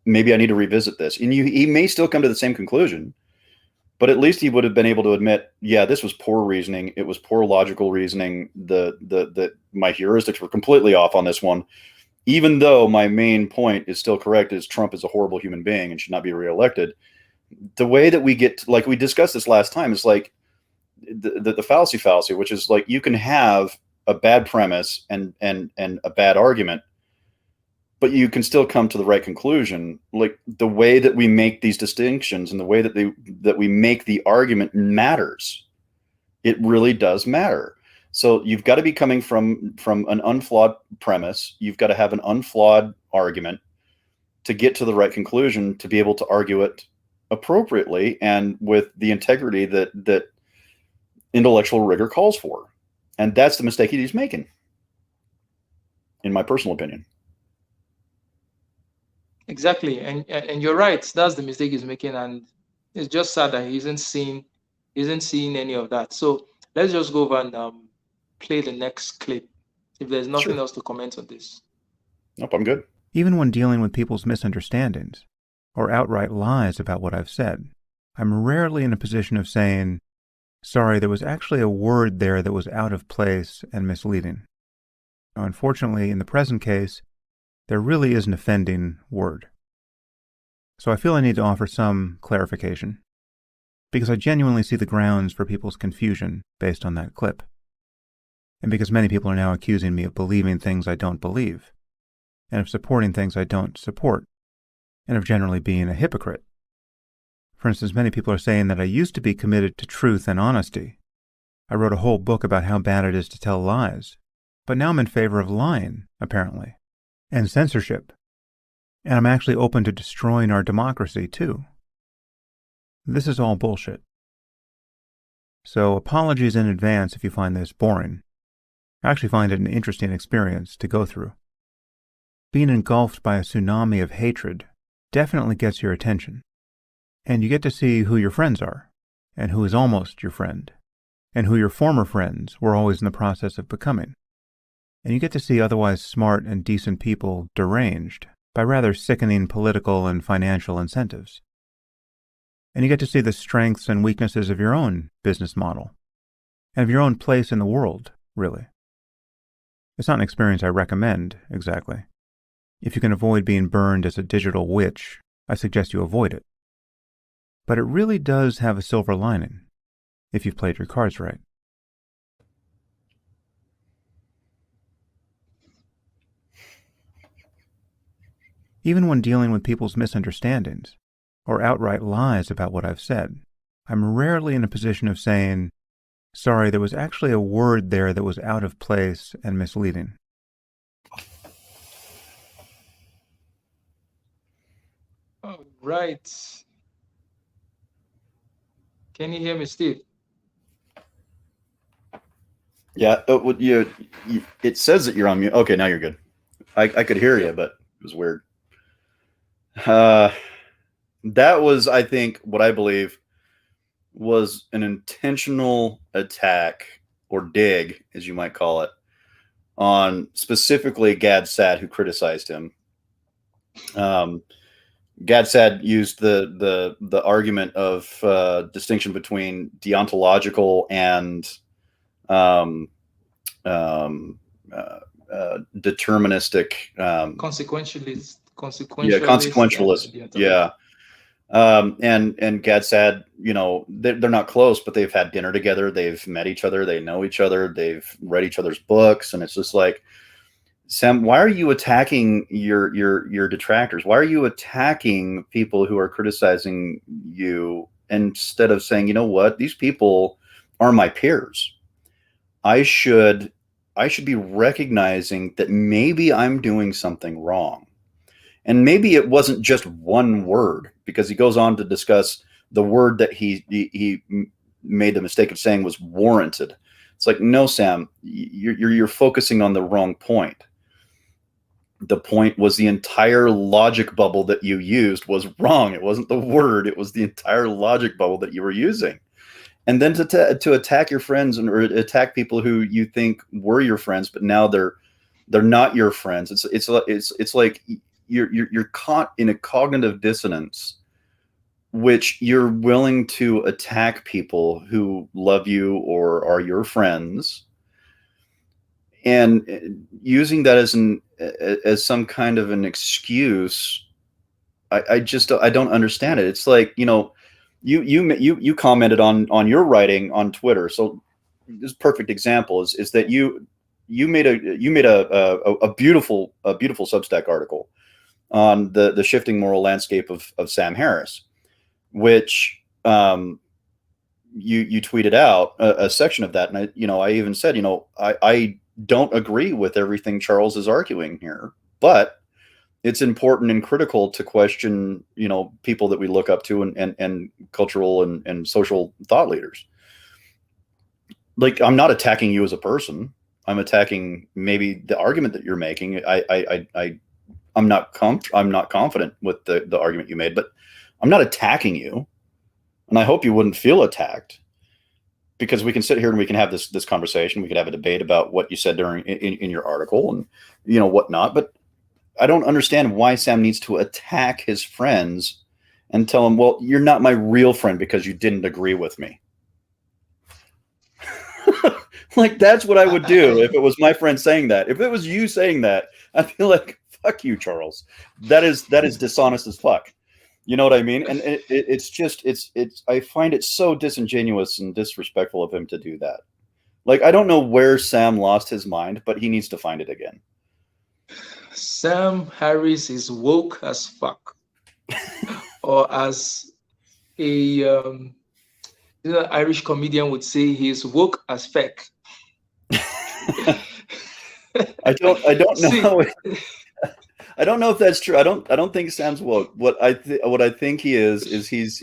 maybe I need to revisit this. And he may still come to the same conclusion, but at least he would have been able to admit, yeah, this was poor reasoning. It was poor logical reasoning. My heuristics were completely off on this one, even though my main point is still correct, is Trump is a horrible human being and should not be reelected. The way that we get, like we discussed this last time, is like the fallacy, which is like you can have a bad premise and a bad argument, but you can still come to the right conclusion. Like the way that we make these distinctions and the way that we make the argument matters. It really does matter. So you've got to be coming from an unflawed premise. You've got to have an unflawed argument to get to the right conclusion, to be able to argue it appropriately and with the integrity that intellectual rigor calls for. And that's the mistake he's making, in my personal opinion. Exactly, and you're right. That's the mistake he's making, and it's just sad that he isn't seeing any of that. So let's just go over and play the next clip. If there's nothing Sure. else to comment on this. Nope, I'm good. Even when dealing with people's misunderstandings or outright lies about what I've said, I'm rarely in a position of saying, sorry, there was actually a word there that was out of place and misleading. Now, unfortunately, in the present case, there really is an offending word. So I feel I need to offer some clarification, because I genuinely see the grounds for people's confusion based on that clip, and because many people are now accusing me of believing things I don't believe, and of supporting things I don't support, and of generally being a hypocrite. For instance, many people are saying that I used to be committed to truth and honesty. I wrote a whole book about how bad it is to tell lies, but now I'm in favor of lying, apparently, and censorship. And I'm actually open to destroying our democracy, too. This is all bullshit. So apologies in advance if you find this boring. I actually find it an interesting experience to go through. Being engulfed by a tsunami of hatred definitely gets your attention. And you get to see who your friends are, and who is almost your friend, and who your former friends were always in the process of becoming. And you get to see otherwise smart and decent people deranged by rather sickening political and financial incentives. And you get to see the strengths and weaknesses of your own business model, and of your own place in the world, really. It's not an experience I recommend, exactly. If you can avoid being burned as a digital witch, I suggest you avoid it. But it really does have a silver lining, if you've played your cards right. Even when dealing with people's misunderstandings or outright lies about what I've said, I'm rarely in a position of saying, sorry, there was actually a word there that was out of place and misleading. All right. Can you hear me, Steve? Yeah, it says that you're on mute. Okay, now you're good. I could hear you, but it was weird. That was, I think, what I believe was an intentional attack or dig, as you might call it, on specifically Gad Sad, who criticized him. Gad Sad used the argument of distinction between deontological and um, um, deterministic. Consequentialist, Yeah, consequentialist, and consequentialist. deontological. Yeah. And Gad Sad, they're not close, but they've had dinner together. They've met each other. They know each other. They've read each other's books. And it's just like, Sam, why are you attacking your detractors? Why are you attacking people who are criticizing you instead of saying, you know what, these people are my peers. I should be recognizing that maybe I'm doing something wrong. And maybe it wasn't just one word, because he goes on to discuss the word that he made the mistake of saying was warranted. It's like, no, Sam, you're focusing on the wrong point. The point was the entire logic bubble that you used was wrong. It wasn't the word; it was the entire logic bubble that you were using. And then to attack your friends or attack people who you think were your friends, but now they're not your friends. It's like you're caught in a cognitive dissonance, which you're willing to attack people who love you or are your friends, and using that as some kind of an excuse. I just I don't understand it. It's like, you commented on your writing on Twitter. So this perfect example is that you made a beautiful Substack article on the shifting moral landscape of Sam Harris, which you tweeted out a section of that, and I even said, I don't agree with everything Charles is arguing here, but it's important and critical to question, people that we look up to and cultural and social thought leaders. Like, I'm not attacking you as a person. I'm attacking maybe the argument that you're making. I I'm not confident with the argument you made, but I'm not attacking you, and I hope you wouldn't feel attacked, because we can sit here and we can have this conversation. We could have a debate about what you said during in your article and whatnot. But I don't understand why Sam needs to attack his friends and tell them, well, you're not my real friend because you didn't agree with me. Like, that's what I would do if it was my friend saying that. If it was you saying that, I'd feel like, fuck you, Charles. That is dishonest as fuck. You know what I mean? And it's I find it so disingenuous and disrespectful of him to do that. Like, I don't know where Sam lost his mind, but he needs to find it again. Sam Harris is woke as fuck. Or as a Irish comedian would say, he's woke as feck. I don't know. I don't know if that's true. I don't think Sam's woke. What I think he is he's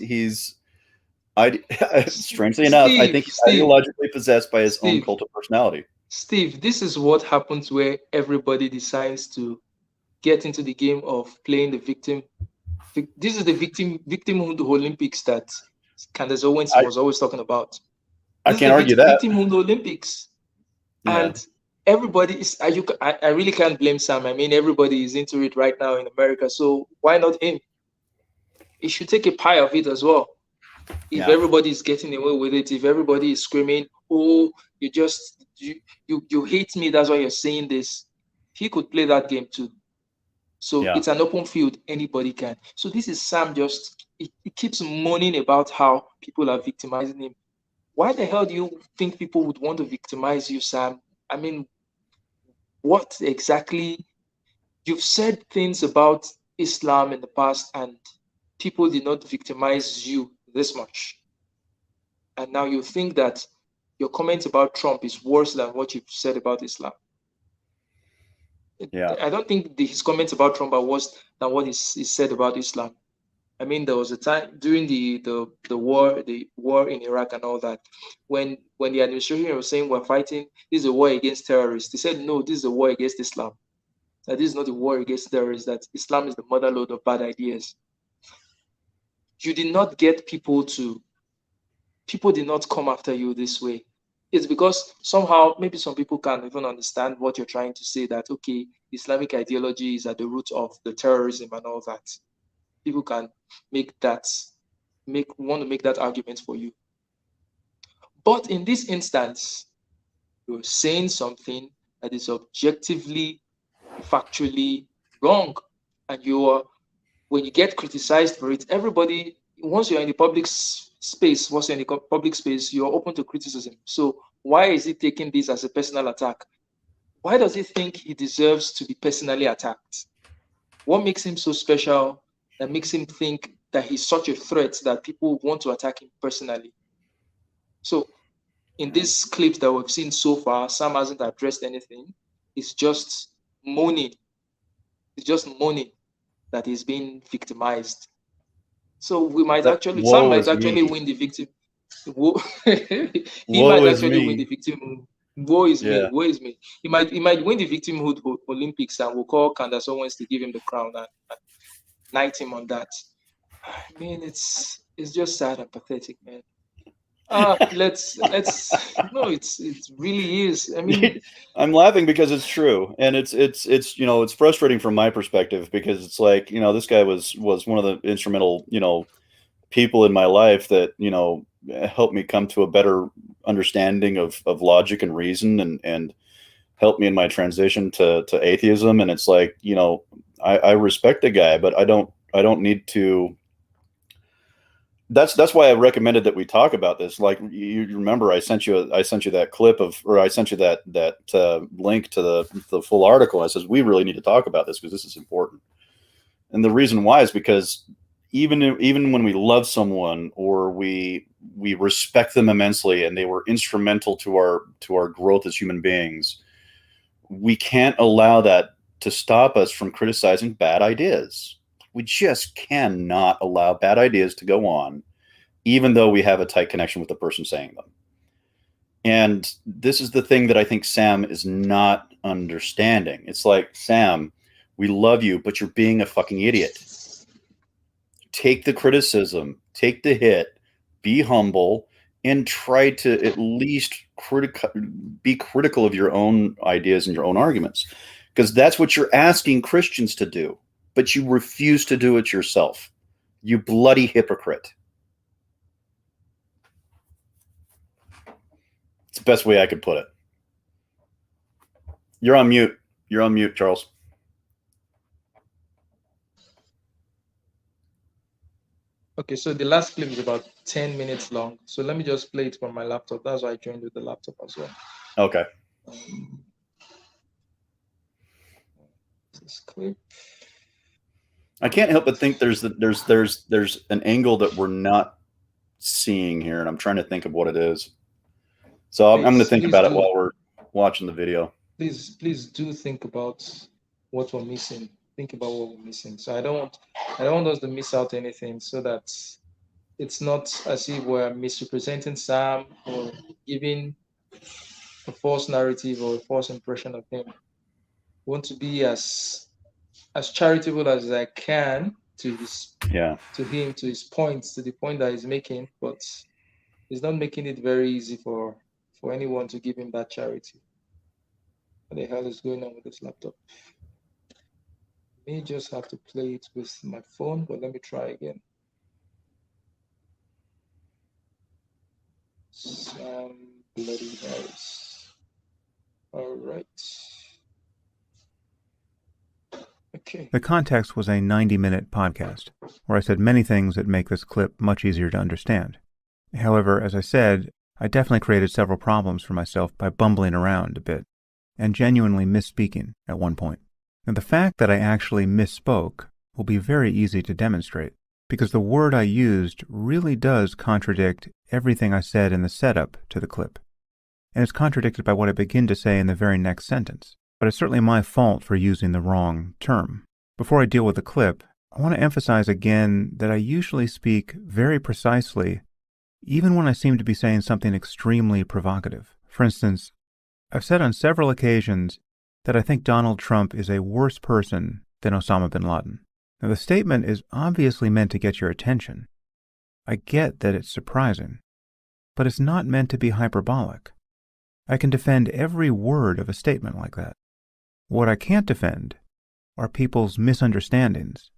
strangely enough, I think he's ideologically possessed by his own cult of personality. Steve, this is what happens where everybody decides to get into the game of playing the victim. This is the victimhood Olympics that Candace Owens was always talking about. I can't argue that. Victimhood Olympics. Yeah. And everybody is, I really can't blame Sam. I mean, everybody is into it right now in America. So why not him? He should take a pie of it as well. If everybody is getting away with it, if everybody is screaming, oh, you hate me, that's why you're saying this. He could play that game too. So it's an open field, anybody can. So this is Sam he keeps moaning about how people are victimizing him. Why the hell do you think people would want to victimize you, Sam? I mean, what exactly? You've said things about Islam in the past and people did not victimize you this much. And now you think that your comment about Trump is worse than what you've said about Islam. I don't think his comments about Trump are worse than what he said about Islam. I mean, there was a time during the war in Iraq and all that, when the administration was saying we're fighting, this is a war against terrorists. They said, no, this is a war against Islam. That this is not a war against terrorists, that Islam is the motherlode of bad ideas. You did not get people did not come after you this way. It's because somehow maybe some people can't even understand what you're trying to say, that, okay, Islamic ideology is at the root of the terrorism and all that. People can want to make that argument for you. But in this instance, you're saying something that is objectively, factually wrong. And when you get criticized for it, everybody, once you're in the public space, you're open to criticism. So why is he taking this as a personal attack? Why does he think he deserves to be personally attacked? What makes him so special that makes him think that he's such a threat that people want to attack him personally? So in this clip that we've seen so far, Sam hasn't addressed anything. He's just moaning. He's just moaning that he's being victimized. So Sam might actually win the victim. He might actually win the victim. Woe is me. Woe is me. He might win the victimhood Olympics, and we'll call Candace Owens to give him the crown and knight him on that. I mean, it's just sad and pathetic, man. Let's no, it really is. I mean, I'm laughing because it's true, and it's frustrating from my perspective, because it's like, this guy was one of the instrumental people in my life that helped me come to a better understanding of logic and reason, and helped me in my transition to atheism. And it's like, I respect the guy, but I don't need to. That's why I recommended that we talk about this. Like, you remember, I sent you that clip I sent you that link to the full article. I says, we really need to talk about this because this is important. And the reason why is because even when we love someone or we respect them immensely and they were instrumental to our growth as human beings, we can't allow that to stop us from criticizing bad ideas. We just cannot allow bad ideas to go on, even though we have a tight connection with the person saying them. And this is the thing that I think Sam is not understanding. It's like, Sam, We love you, but you're being a fucking idiot. Take the criticism, take the hit, be humble, and try to at least be critical of your own ideas and your own arguments. Because that's what you're asking Christians to do, but you refuse to do it yourself. You bloody hypocrite. It's the best way I could put it. You're on mute. You're on mute, Charles. Okay, so the last clip is about 10 minutes long. So let me just play it from my laptop. That's why I joined with the laptop as well. Okay. This clip. I can't help but think there's an angle that we're not seeing here, and I'm trying to think of what it is. So I'm going to think about it while we're watching the video. Please do think about what we're missing. Think about what we're missing. So I don't want us to miss out anything, so that it's not as if we're misrepresenting Sam or giving a false narrative or a false impression of him. I want to be as charitable as I can to his to his points, to the point that he's making, but he's not making it very easy for anyone to give him that charity. What the hell is going on with this laptop? May just have to play it with my phone, but let me try again. Sam Bloody Harris. All right. Okay. The context was a 90-minute podcast where I said many things that make this clip much easier to understand. However, as I said, I definitely created several problems for myself by bumbling around a bit and genuinely misspeaking at one point. And the fact that I actually misspoke will be very easy to demonstrate, because the word I used really does contradict everything I said in the setup to the clip. And it's contradicted by what I begin to say in the very next sentence. But it's certainly my fault for using the wrong term. Before I deal with the clip, I want to emphasize again that I usually speak very precisely, even when I seem to be saying something extremely provocative. For instance, I've said on several occasions that I think Donald Trump is a worse person than Osama bin Laden. Now, the statement is obviously meant to get your attention. I get that it's surprising, but it's not meant to be hyperbolic. I can defend every word of a statement like that. What I can't defend are people's misunderstandings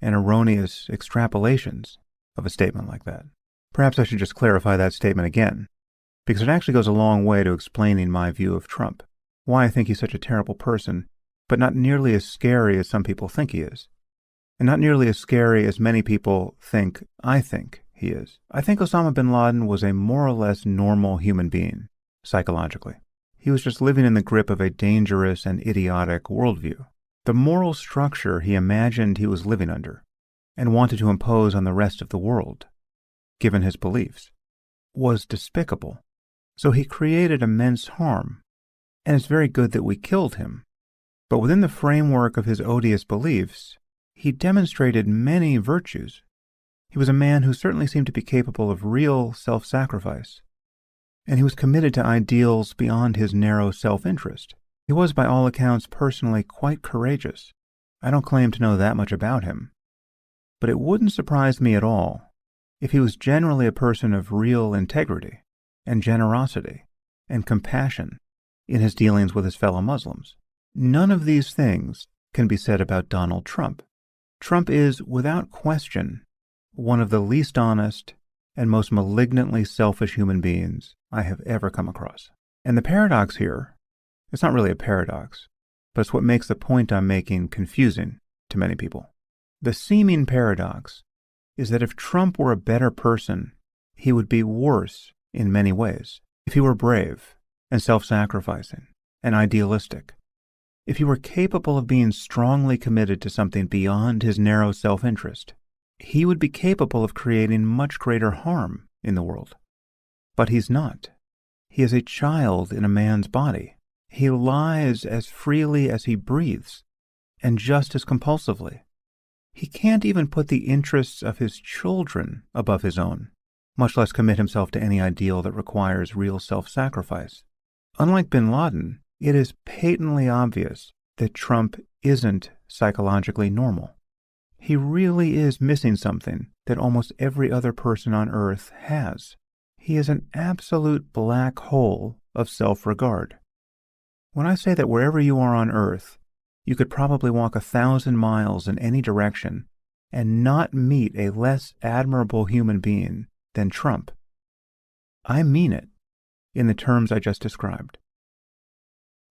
and erroneous extrapolations of a statement like that. Perhaps I should just clarify that statement again, because it actually goes a long way to explaining my view of Trump. Why I think he's such a terrible person, but not nearly as scary as some people think he is. And not nearly as scary as many people think I think he is. I think Osama bin Laden was a more or less normal human being, psychologically. He was just living in the grip of a dangerous and idiotic worldview. The moral structure he imagined he was living under and wanted to impose on the rest of the world, given his beliefs, was despicable. So he created immense harm. And it's very good that we killed him. But within the framework of his odious beliefs, he demonstrated many virtues. He was a man who certainly seemed to be capable of real self-sacrifice. And he was committed to ideals beyond his narrow self-interest. He was, by all accounts, personally quite courageous. I don't claim to know that much about him. But it wouldn't surprise me at all if he was generally a person of real integrity and generosity and compassion in his dealings with his fellow Muslims. None of these things can be said about Donald Trump. Trump is, without question, one of the least honest and most malignantly selfish human beings I have ever come across. And the paradox here, it's not really a paradox, but it's what makes the point I'm making confusing to many people. The seeming paradox is that if Trump were a better person, he would be worse in many ways. If he were brave and self-sacrificing and idealistic, if he were capable of being strongly committed to something beyond his narrow self-interest, he would be capable of creating much greater harm in the world. But he's not. He is a child in a man's body. He lies as freely as he breathes, and just as compulsively. He can't even put the interests of his children above his own, much less commit himself to any ideal that requires real self-sacrifice. Unlike bin Laden, it is patently obvious that Trump isn't psychologically normal. He really is missing something that almost every other person on Earth has. He is an absolute black hole of self-regard. When I say that wherever you are on Earth, you could probably walk 1,000 miles in any direction and not meet a less admirable human being than Trump, I mean it in the terms I just described.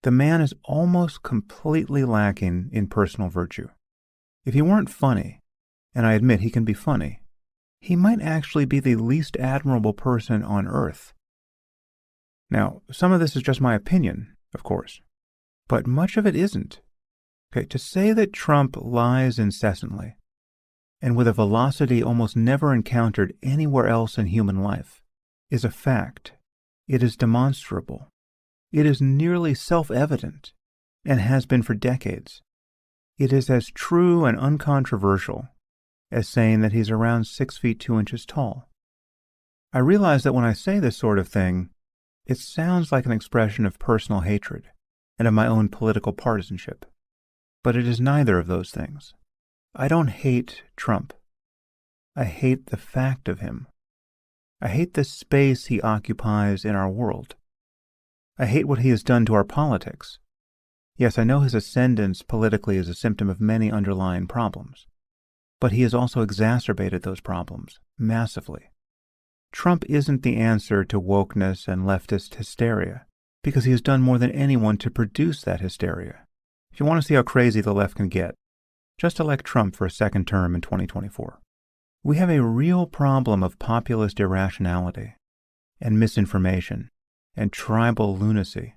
The man is almost completely lacking in personal virtue. If he weren't funny, and I admit he can be funny, he might actually be the least admirable person on Earth. Now, some of this is just my opinion, of course, but much of it isn't. Okay, to say that Trump lies incessantly, and with a velocity almost never encountered anywhere else in human life, is a fact. It is demonstrable. It is nearly self-evident, and has been for decades. It is as true and uncontroversial as saying that he's around 6 feet 2 inches tall. I realize that when I say this sort of thing, it sounds like an expression of personal hatred and of my own political partisanship. But it is neither of those things. I don't hate Trump. I hate the fact of him. I hate the space he occupies in our world. I hate what he has done to our politics. Yes, I know his ascendance politically is a symptom of many underlying problems, but he has also exacerbated those problems massively. Trump isn't the answer to wokeness and leftist hysteria, because he has done more than anyone to produce that hysteria. If you want to see how crazy the left can get, just elect Trump for a second term in 2024. We have a real problem of populist irrationality and misinformation and tribal lunacy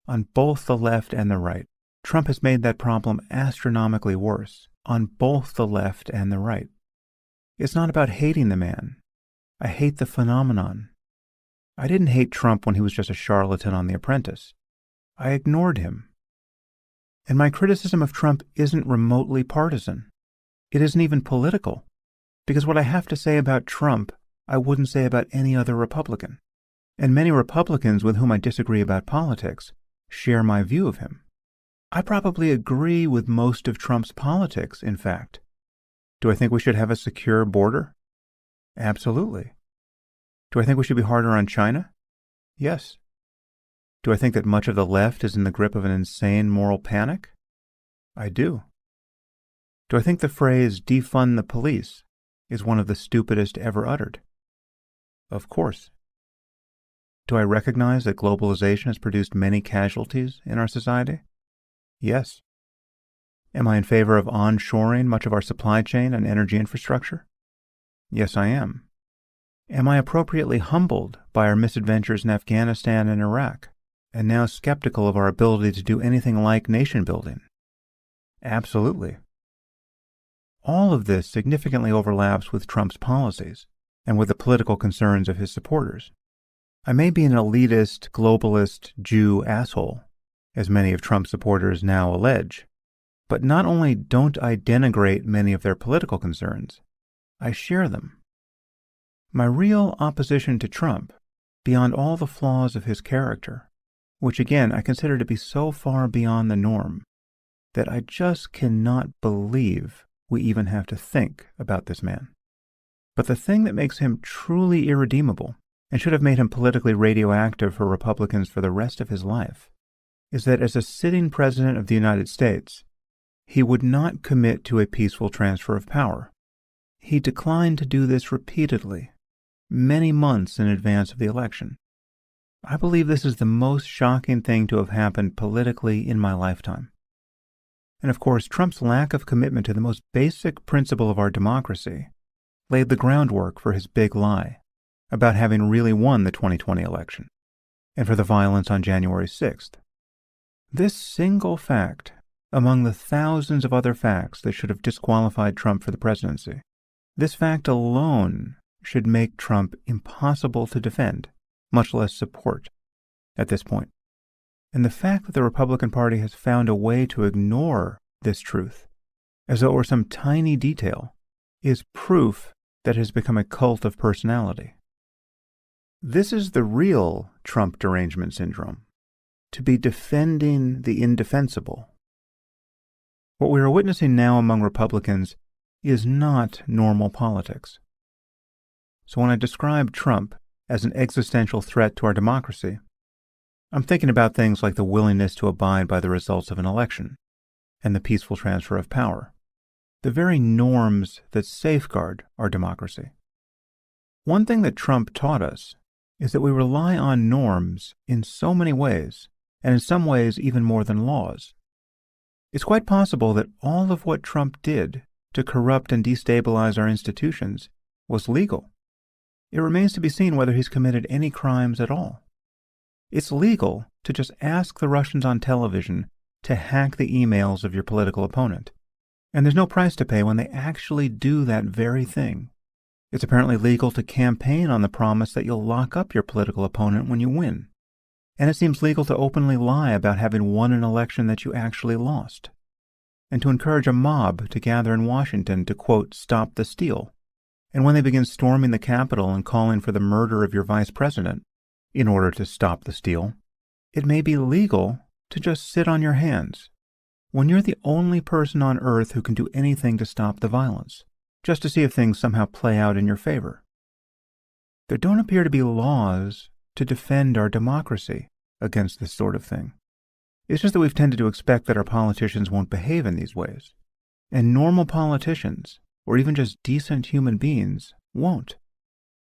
on both the left and the right. Trump has made that problem astronomically worse on both the left and the right. It's not about hating the man. I hate the phenomenon. I didn't hate Trump when he was just a charlatan on The Apprentice. I ignored him. And my criticism of Trump isn't remotely partisan. It isn't even political, because what I have to say about Trump, I wouldn't say about any other Republican. And many Republicans with whom I disagree about politics share my view of him. I probably agree with most of Trump's politics, in fact. Do I think we should have a secure border? Absolutely. Do I think we should be harder on China? Yes. Do I think that much of the left is in the grip of an insane moral panic? I do. Do I think the phrase defund the police is one of the stupidest ever uttered? Of course. Do I recognize that globalization has produced many casualties in our society? Yes. Am I in favor of onshoring much of our supply chain and energy infrastructure? Yes, I am. Am I appropriately humbled by our misadventures in Afghanistan and Iraq, and now skeptical of our ability to do anything like nation building? Absolutely. All of this significantly overlaps with Trump's policies and with the political concerns of his supporters. I may be an elitist, globalist, Jew asshole, as many of Trump's supporters now allege, but not only don't I denigrate many of their political concerns, I share them. My real opposition to Trump, beyond all the flaws of his character, which again I consider to be so far beyond the norm that I just cannot believe we even have to think about this man. But the thing that makes him truly irredeemable, and should have made him politically radioactive for Republicans for the rest of his life, is that as a sitting president of the United States, he would not commit to a peaceful transfer of power. He declined to do this repeatedly, many months in advance of the election. I believe this is the most shocking thing to have happened politically in my lifetime. And of course, Trump's lack of commitment to the most basic principle of our democracy laid the groundwork for his big lie about having really won the 2020 election, and for the violence on January 6th. This single fact, among the thousands of other facts that should have disqualified Trump for the presidency, this fact alone should make Trump impossible to defend, much less support, at this point. And the fact that the Republican Party has found a way to ignore this truth, as though it were some tiny detail, is proof that it has become a cult of personality. This is the real Trump derangement syndrome, to be defending the indefensible, What we are witnessing now among Republicans is not normal politics. So when I describe Trump as an existential threat to our democracy, I'm thinking about things like the willingness to abide by the results of an election and the peaceful transfer of power, the very norms that safeguard our democracy. One thing that Trump taught us is that we rely on norms in so many ways, and in some ways even more than laws. It's quite possible that all of what Trump did to corrupt and destabilize our institutions was legal. It remains to be seen whether he's committed any crimes at all. It's legal to just ask the Russians on television to hack the emails of your political opponent, and there's no price to pay when they actually do that very thing. It's apparently legal to campaign on the promise that you'll lock up your political opponent when you win. And it seems legal to openly lie about having won an election that you actually lost, and to encourage a mob to gather in Washington to, quote, stop the steal. And when they begin storming the Capitol and calling for the murder of your vice president in order to stop the steal, it may be legal to just sit on your hands when you're the only person on earth who can do anything to stop the violence, just to see if things somehow play out in your favor. There don't appear to be laws to defend our democracy against this sort of thing. It's just that we've tended to expect that our politicians won't behave in these ways. And normal politicians, or even just decent human beings, won't.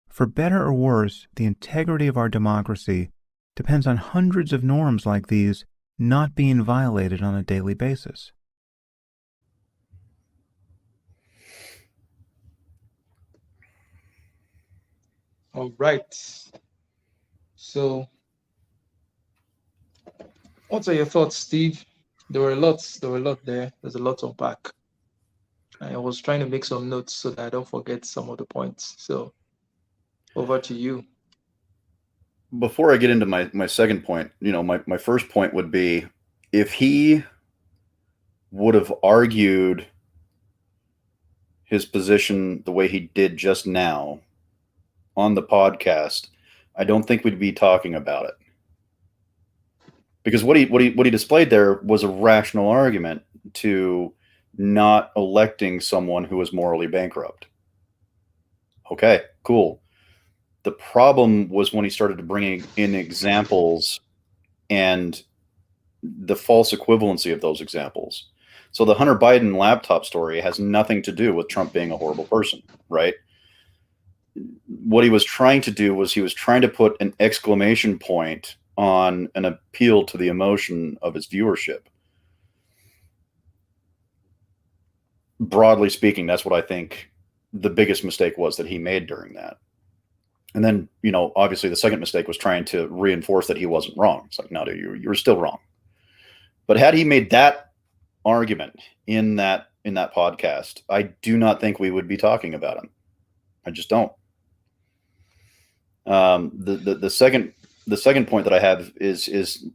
For better or worse, the integrity of our democracy depends on hundreds of norms like these not being violated on a daily basis. All right. So, what are your thoughts, Steve? There were a lot there. There's a lot to unpack. I was trying to make some notes so that I don't forget some of the points. So, over to you. Before I get into my second point, my first point would be, if he would have argued his position the way he did just now on the podcast, I don't think we'd be talking about it. Because what he displayed there was a rational argument to not electing someone who was morally bankrupt. Okay, cool. The problem was when he started to bring in examples and the false equivalency of those examples. So the Hunter Biden laptop story has nothing to do with Trump being a horrible person, right? What he was trying to do was he was trying to put an exclamation point on an appeal to the emotion of his viewership. Broadly speaking, that's what I think the biggest mistake was that he made during that. And then, obviously the second mistake was trying to reinforce that he wasn't wrong. It's like, no, dude, you were still wrong. But had he made that argument in that podcast, I do not think we would be talking about him. I just don't. The second point that I have is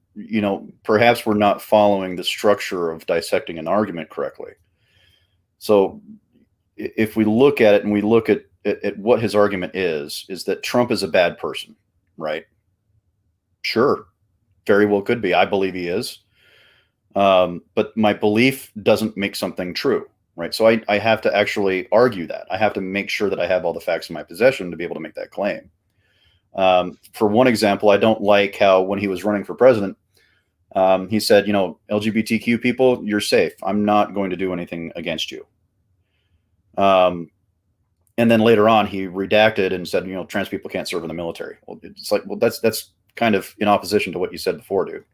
perhaps we're not following the structure of dissecting an argument correctly. So if we look at it and we look at what his argument is that Trump is a bad person, right? Sure, very well could be. I believe he is. But my belief doesn't make something true, right? So I have to actually argue that. I have to make sure that I have all the facts in my possession to be able to make that claim. For one example, I don't like how when he was running for president, he said, LGBTQ people, you're safe. I'm not going to do anything against you. And then later on, he redacted and said, trans people can't serve in the military. Well, it's like, that's kind of in opposition to what you said before, dude.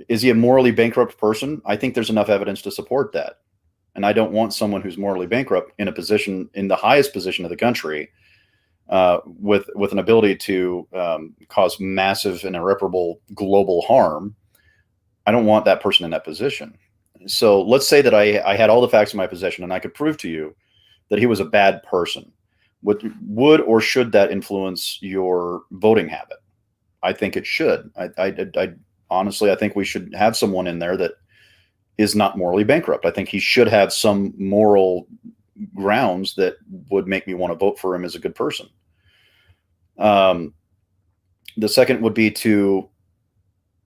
Is he a morally bankrupt person? I think there's enough evidence to support that. And I don't want someone who's morally bankrupt in a position, in the highest position of the country, with an ability to cause massive and irreparable global harm. I don't want that person in that position. So let's say that I had all the facts in my possession and I could prove to you that he was a bad person. Would or should that influence your voting habit? I think it should. I honestly, I think we should have someone in there that is not morally bankrupt. I think he should have some moral grounds that would make me want to vote for him as a good person. The second would be to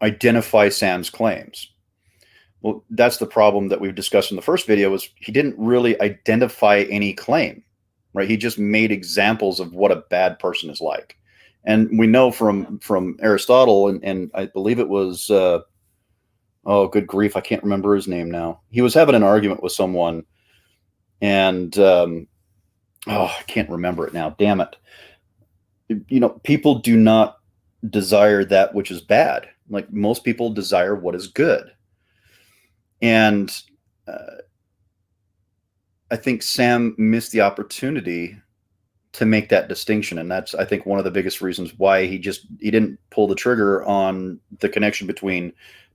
identify Sam's claims. Well, that's the problem that we've discussed in the first video, is he didn't really identify any claim, right? He just made examples of what a bad person is like. And we know from Aristotle, and I believe it was, oh, good grief, I can't remember his name now. He was having an argument with someone, and oh, I can't remember it now. Damn it. You know, people do not desire that which is bad. Like, most people desire what is good. And I think Sam missed the opportunity to make that distinction. And that's, I think, one of the biggest reasons why he didn't pull the trigger on the connection between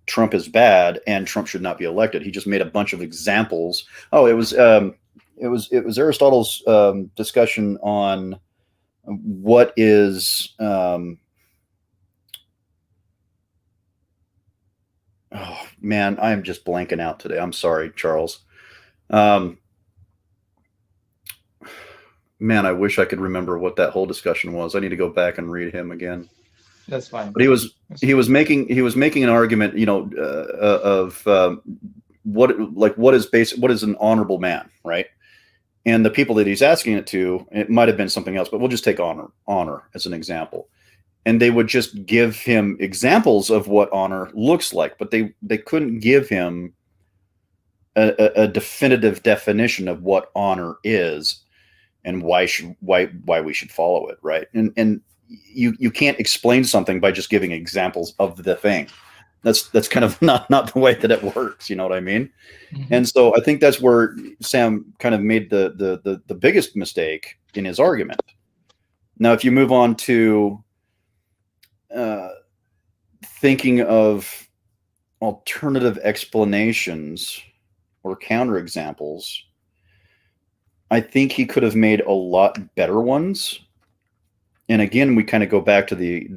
Trump is bad and Trump should not be elected. He just made a bunch of examples. Oh, it was Aristotle's discussion on what is, oh man, I am just blanking out today. I'm sorry, Charles. Man, I wish I could remember what that whole discussion was. I need to go back and read him again. That's fine. But he was making an argument, you know, of what is an honorable man, right? And the people that he's asking it to, it might have been something else, but we'll just take honor as an example. And they would just give him examples of what honor looks like, but they couldn't give him a definitive definition of what honor is and why we should follow it, right? And you can't explain something by just giving examples of the thing. That's kind of not the way that it works. You know what I mean? Mm-hmm. And so I think that's where Sam kind of made the biggest mistake in his argument. Now, if you move on to thinking of alternative explanations or counterexamples, I think he could have made a lot better ones. And again, we kind of go back to the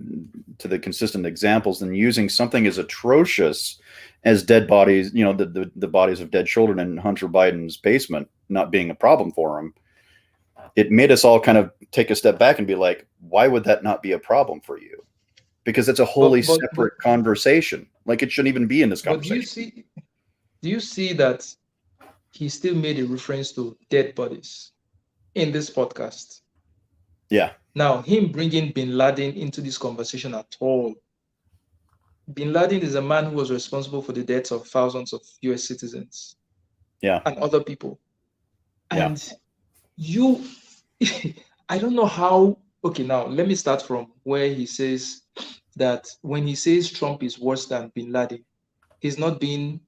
consistent examples, and using something as atrocious as dead bodies, you know, the bodies of dead children in Hunter Biden's basement not being a problem for him. It made us all kind of take a step back and be like, why would that not be a problem for you? Because it's a wholly separate conversation. Like, it shouldn't even be in this conversation. Do you see that he still made a reference to dead bodies in this podcast? Yeah. Now, him bringing bin Laden into this conversation at all. Bin Laden is a man who was responsible for the deaths of thousands of US citizens. Yeah. And other people. Yeah. And I don't know how. Okay, now let me start from where he says that when he says Trump is worse than bin Laden, he's not being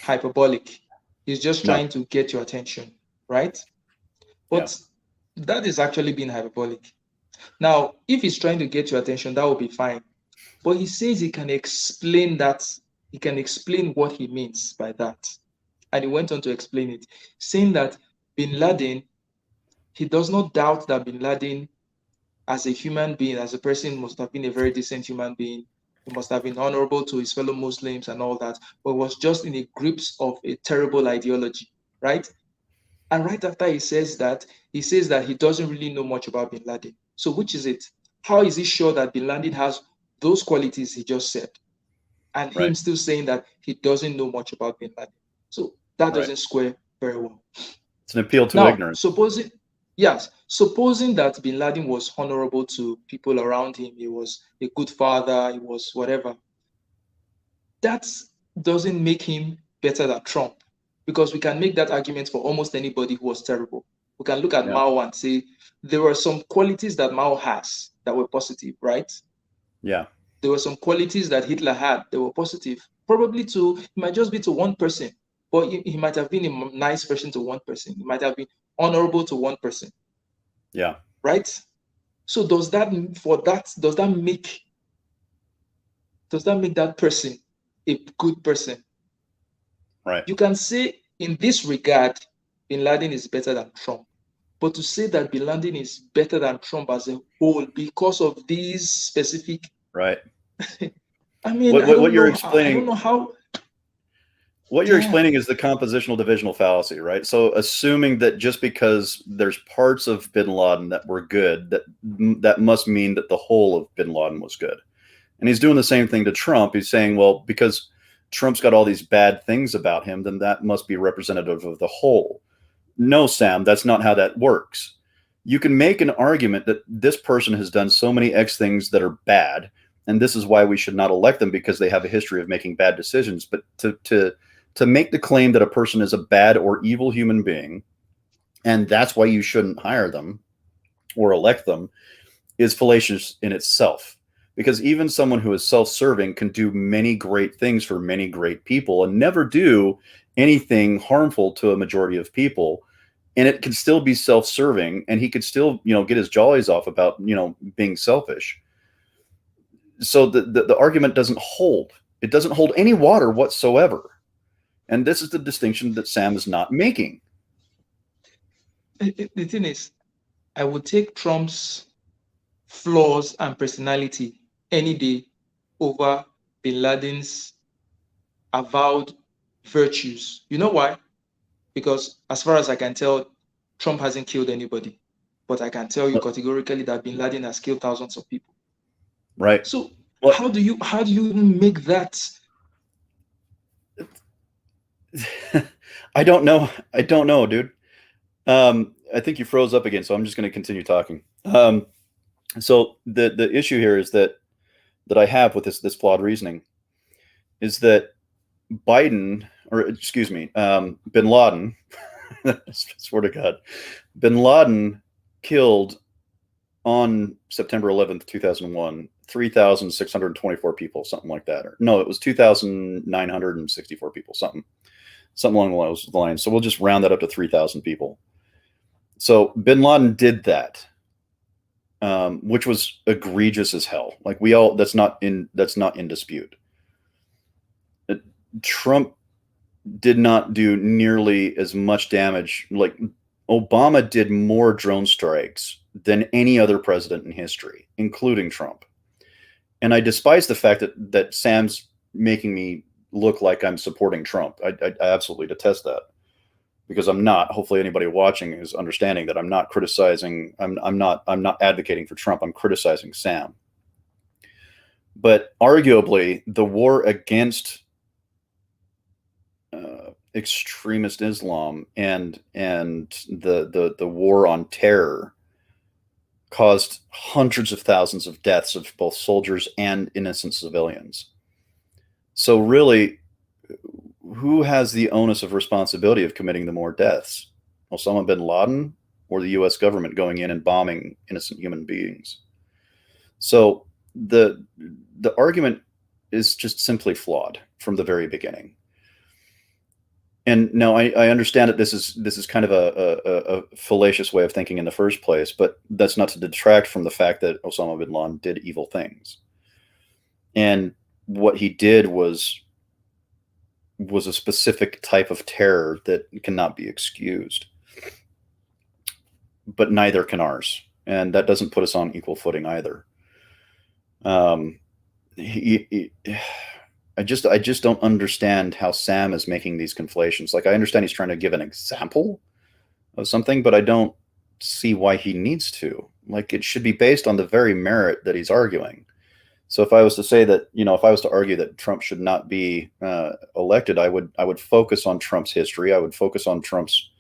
hyperbolic. He's just trying to get your attention, right? But that is actually being hyperbolic. Now, if he's trying to get your attention, that will be fine. But he says he can explain that. He can explain what he means by that. And he went on to explain it, saying that bin Laden, he does not doubt that bin Laden, as a human being, as a person, must have been a very decent human being. He must have been honorable to his fellow Muslims and all that, but was just in the grips of a terrible ideology, right? And right after he says that he doesn't really know much about bin Laden. So which is it? How is he sure that bin Laden has those qualities he just said? And him still saying that he doesn't know much about bin Laden. So that doesn't square very well. It's an appeal to ignorance. Supposing that bin Laden was honorable to people around him, he was a good father, he was whatever, that doesn't make him better than Trump, because we can make that argument for almost anybody who was terrible. We can look at Mao and say there were some qualities that Mao has that were positive, right? Yeah. There were some qualities that Hitler had that were positive. Probably it might just be to one person, but he might have been a nice person to one person. He might have been honorable to one person. Yeah. Right? So does that make that person a good person? Right. You can say in this regard, bin Laden is better than Trump. But to say that bin Laden is better than Trump as a whole because of these specific, right? I mean, what you're explaining, I don't know how. What you're explaining is the compositional divisional fallacy, right? So assuming that just because there's parts of bin Laden that were good, that must mean that the whole of bin Laden was good. And he's doing the same thing to Trump. He's saying, well, because Trump's got all these bad things about him, then that must be representative of the whole. No, Sam, that's not how that works. You can make an argument that this person has done so many X things that are bad, and this is why we should not elect them because they have a history of making bad decisions. But to make the claim that a person is a bad or evil human being, and that's why you shouldn't hire them or elect them, is fallacious in itself. Because even someone who is self-serving can do many great things for many great people and never do anything harmful to a majority of people. And it can still be self-serving, and he could still, get his jollies off about, being selfish. So the argument doesn't hold. It doesn't hold any water whatsoever. And this is the distinction that Sam is not making. The thing is, I would take Trump's flaws and personality any day over Bin Laden's avowed virtues. You know why? Because as far as I can tell, Trump hasn't killed anybody. But I can tell you categorically that Bin Laden has killed thousands of people. Right. So how do you even make that? I don't know, dude. I think you froze up again, so I'm just going to continue talking. So the issue here is that I have with this flawed reasoning is that Bin Laden, I swear to God, Bin Laden killed on September 11th, 2001, 3,624 people, something like that. Or no, it was 2,964 people, something along those lines. So we'll just round that up to 3,000 people. So Bin Laden did that, which was egregious as hell. Like that's not in dispute. Trump did not do nearly as much damage. Like Obama did more drone strikes than any other president in history, including Trump. And I despise the fact that Sam's making me look like I'm supporting Trump. I absolutely detest that, because I'm not. Hopefully anybody watching is understanding that I'm not criticizing. I'm not advocating for Trump. I'm criticizing Sam. But arguably the war against extremist Islam and the war on terror caused hundreds of thousands of deaths of both soldiers and innocent civilians. So really, who has the onus of responsibility of committing the more deaths? Osama bin Laden or the U.S. government going in and bombing innocent human beings? So the argument is just simply flawed from the very beginning. And now I understand that this is kind of a fallacious way of thinking in the first place, but that's not to detract from the fact that Osama bin Laden did evil things. And what he did was a specific type of terror that cannot be excused. But neither can ours. And that doesn't put us on equal footing either. I just don't understand how Sam is making these conflations. Like, I understand he's trying to give an example of something, but I don't see why he needs to. Like, it should be based on the very merit that he's arguing. So if I was to say that, if I was to argue that Trump should not be elected, I would focus on Trump's history. I would focus on Trump's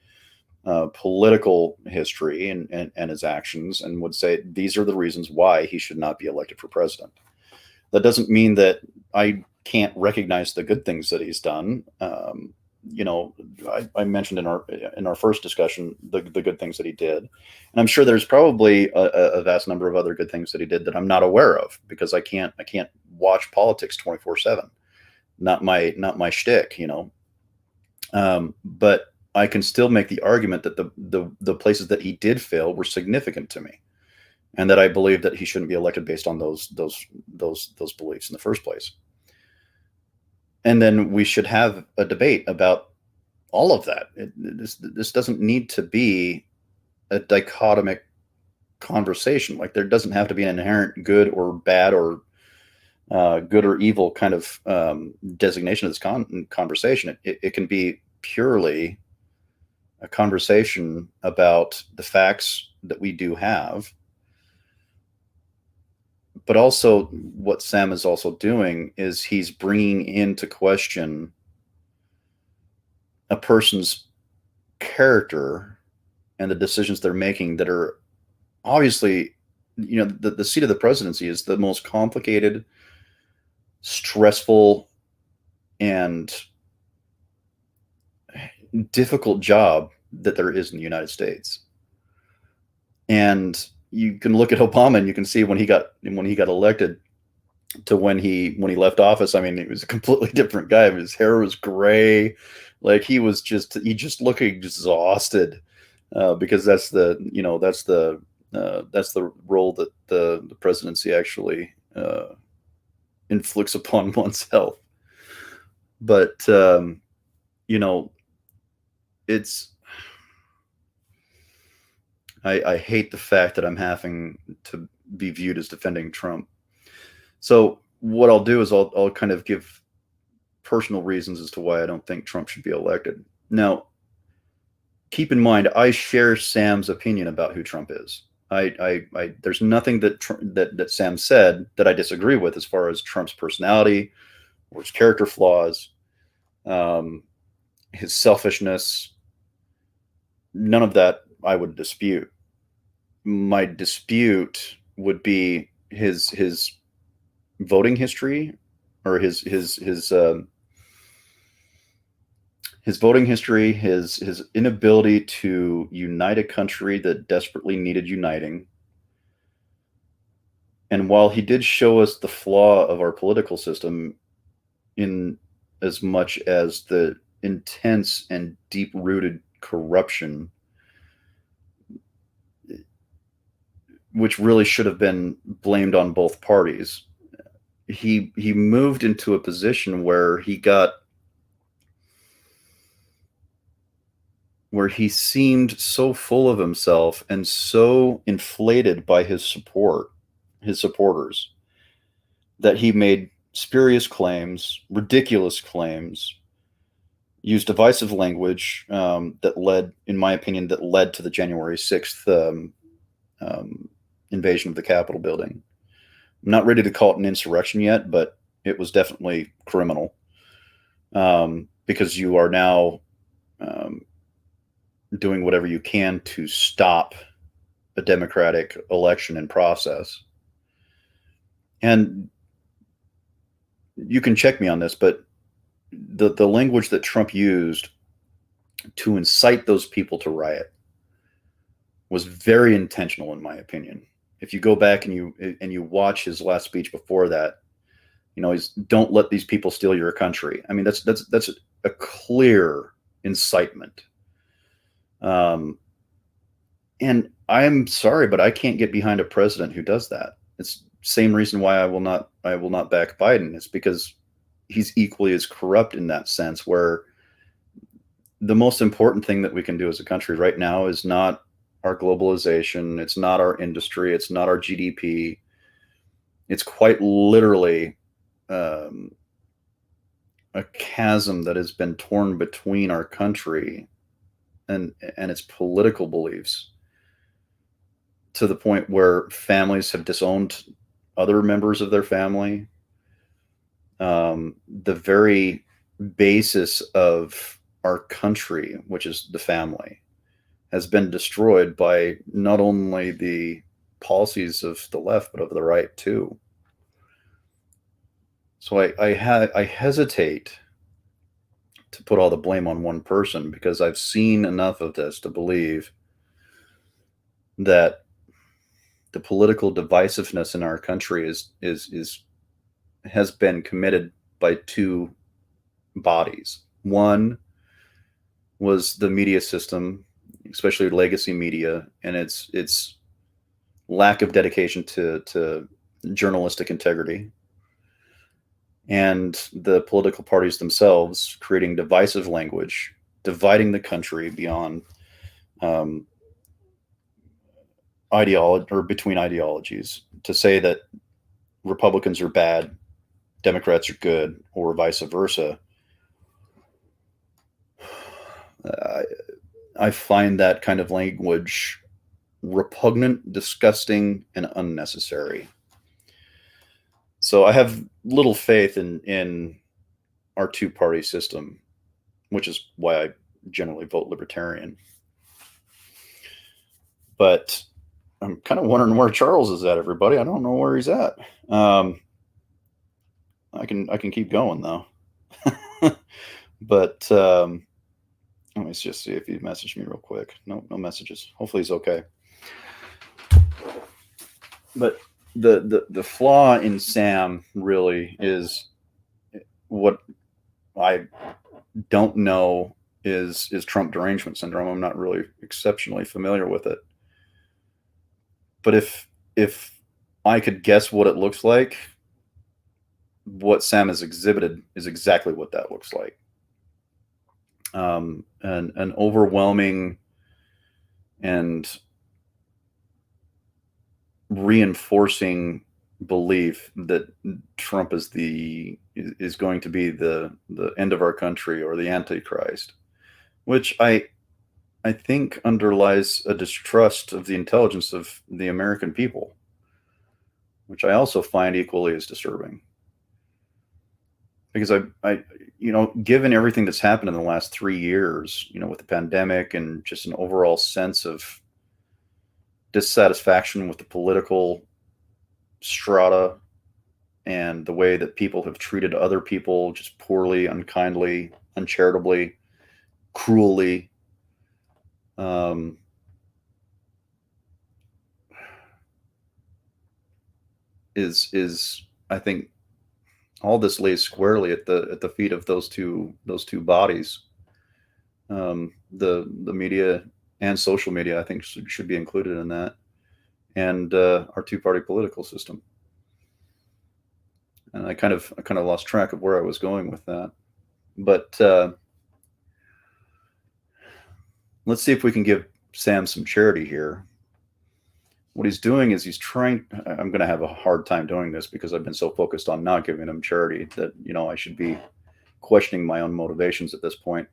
political history and his actions, and would say these are the reasons why he should not be elected for president. That doesn't mean that I can't recognize the good things that he's done. I mentioned in our first discussion the good things that he did, and I'm sure there's probably a vast number of other good things that he did that I'm not aware of, because I can't watch politics 24/7. Not my shtick, but I can still make the argument that the places that he did fail were significant to me, and that I believe that he shouldn't be elected based on those beliefs in the first place. And then we should have a debate about all of that. This doesn't need to be a dichotomic conversation. Like, there doesn't have to be an inherent good or bad or good or evil kind of designation of this conversation. It can be purely a conversation about the facts that we do have, But also, what Sam is also doing is he's bringing into question a person's character and the decisions they're making that are obviously, the seat of the presidency is the most complicated, stressful, and difficult job that there is in the United States. And you can look at Obama and you can see when he got elected to when he left office. I mean, he was a completely different guy. His hair was gray, like he just looking exhausted, because that's the role that the presidency actually inflicts upon one's health. But it's I hate the fact that I'm having to be viewed as defending Trump. So what I'll do is I'll kind of give personal reasons as to why I don't think Trump should be elected. Now, keep in mind, I share Sam's opinion about who Trump is. There's nothing that Sam said that I disagree with as far as Trump's personality or his character flaws, his selfishness. None of that I would dispute. My dispute would be his voting history, or his voting history, his inability to unite a country that desperately needed uniting. And while he did show us the flaw of our political system in as much as the intense and deep-rooted corruption, which really should have been blamed on both parties, he moved into a position where he seemed so full of himself and so inflated by his supporters, that he made spurious claims, ridiculous claims, used divisive language, that led to the January 6th invasion of the Capitol building. I'm not ready to call it an insurrection yet, but it was definitely criminal, because you are now doing whatever you can to stop a democratic election and process. And you can check me on this, but the language that Trump used to incite those people to riot was very intentional, in my opinion. If you go back and you watch his last speech before that, he's "Don't let these people steal your country." I mean, that's a clear incitement. And I'm sorry, but I can't get behind a president who does that. It's the same reason why I will not back Biden. It's because he's equally as corrupt in that sense, where the most important thing that we can do as a country right now is not our globalization. It's not our industry. It's not our GDP. It's quite literally a chasm that has been torn between our country and its political beliefs, to the point where families have disowned other members of their family. The very basis of our country, which is the family, has been destroyed by not only the policies of the left, but of the right too. So I hesitate to put all the blame on one person, because I've seen enough of this to believe that the political divisiveness in our country has been committed by two bodies. One was the media system, especially legacy media, and its lack of dedication to journalistic integrity, and the political parties themselves creating divisive language, dividing the country beyond ideology, or between ideologies, to say that Republicans are bad, Democrats are good, or vice versa. I find that kind of language repugnant, disgusting, and unnecessary. So I have little faith in our two-party system, which is why I generally vote libertarian. But I'm kind of wondering where Charles is at, everybody. I don't know where he's at. I can keep going though. But let me just see if he messaged me real quick. No messages. Hopefully he's okay. But the flaw in Sam really is what I don't know is Trump derangement syndrome. I'm not really exceptionally familiar with it. But if I could guess what it looks like, what Sam has exhibited is exactly what that looks like. An overwhelming and reinforcing belief that Trump is going to be the end of our country or the Antichrist, which I think underlies a distrust of the intelligence of the American people, which I also find equally as disturbing. Because I given everything that's happened in the last 3 years, with the pandemic and just an overall sense of dissatisfaction with the political strata and the way that people have treated other people just poorly, unkindly, uncharitably, cruelly, is I think all this lays squarely at the feet of those two bodies. The media and social media, I think, should be included in that, and our two-party political system. And I kind of lost track of where I was going with that, but let's see if we can give Sam some charity here. What he's doing is I'm going to have a hard time doing this because I've been so focused on not giving him charity that, I should be questioning my own motivations at this point.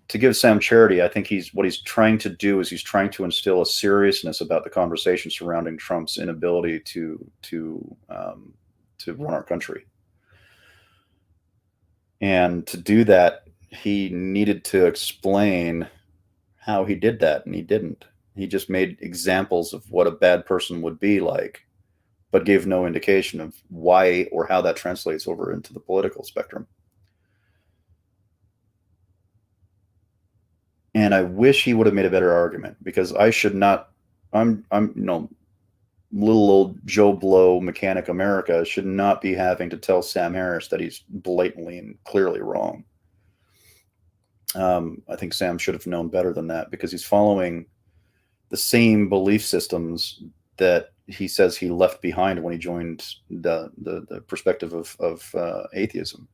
To give Sam charity, I think what he's trying to do is he's trying to instill a seriousness about the conversation surrounding Trump's inability to run our country. And to do that, he needed to explain how he did that, and he didn't. He just made examples of what a bad person would be like, but gave no indication of why or how that translates over into the political spectrum. And I wish he would have made a better argument, because I'm little old Joe Blow mechanic America should not be having to tell Sam Harris that he's blatantly and clearly wrong. I think Sam should have known better than that, because he's following the same belief systems that he says he left behind when he joined the perspective of atheism.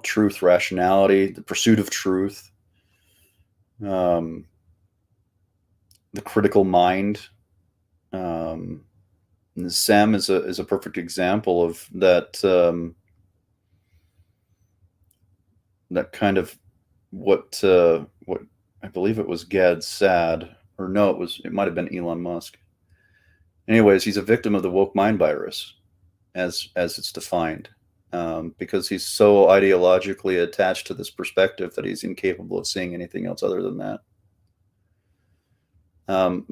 Truth, rationality, the pursuit of truth, the critical mind. Sam is a perfect example of that. That kind of what I believe it was Gad Saad. Or no, it might have been Elon Musk. Anyways, he's a victim of the woke mind virus, as it's defined, because he's so ideologically attached to this perspective that he's incapable of seeing anything else other than that.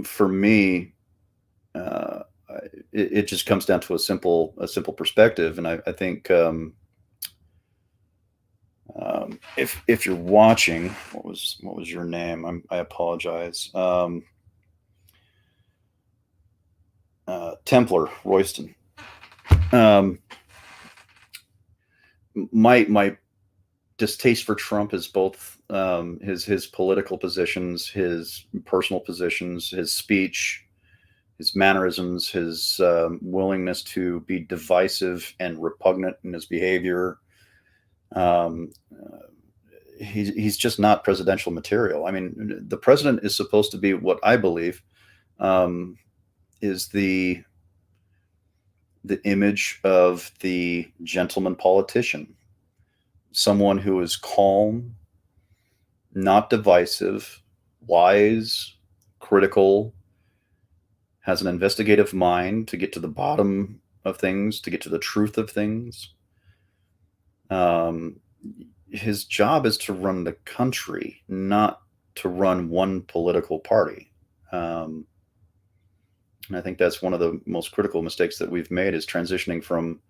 For me, it just comes down to a simple perspective, and I think if you're watching, what was your name? I apologize. Templar Royston. My distaste for Trump is both his political positions, his personal positions, his speech, his mannerisms, his willingness to be divisive and repugnant in his behavior. He's just not presidential material. I mean, the president is supposed to be, what I believe, is the image of the gentleman politician, someone who is calm, not divisive, wise, critical, has an investigative mind to get to the bottom of things, to get to the truth of things. His job is to run the country, not to run one political party. And I think that's one of the most critical mistakes that we've made, is transitioning from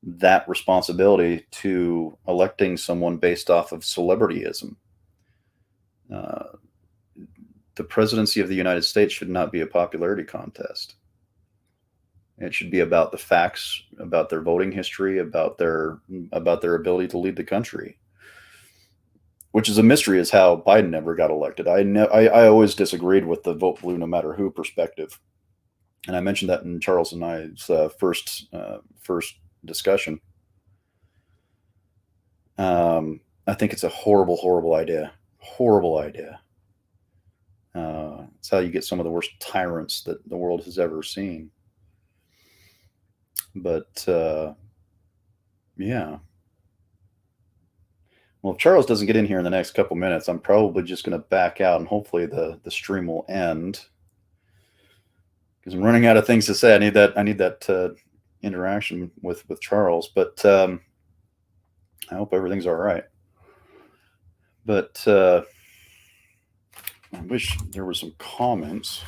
that responsibility to electing someone based off of celebrityism. The presidency of the United States should not be a popularity contest. It should be about the facts, about their voting history, about their ability to lead the country. Which is a mystery, is how Biden never got elected. I always disagreed with the vote blue no matter who perspective, and I mentioned that in Charles and I's first discussion. I think it's a horrible idea. Horrible idea. It's how you get some of the worst tyrants that the world has ever seen. But yeah. Well, if Charles doesn't get in here in the next couple minutes, I'm probably just going to back out, and hopefully the stream will end, because I'm running out of things to say. I need that interaction with Charles, but I hope everything's all right. But I wish there were some comments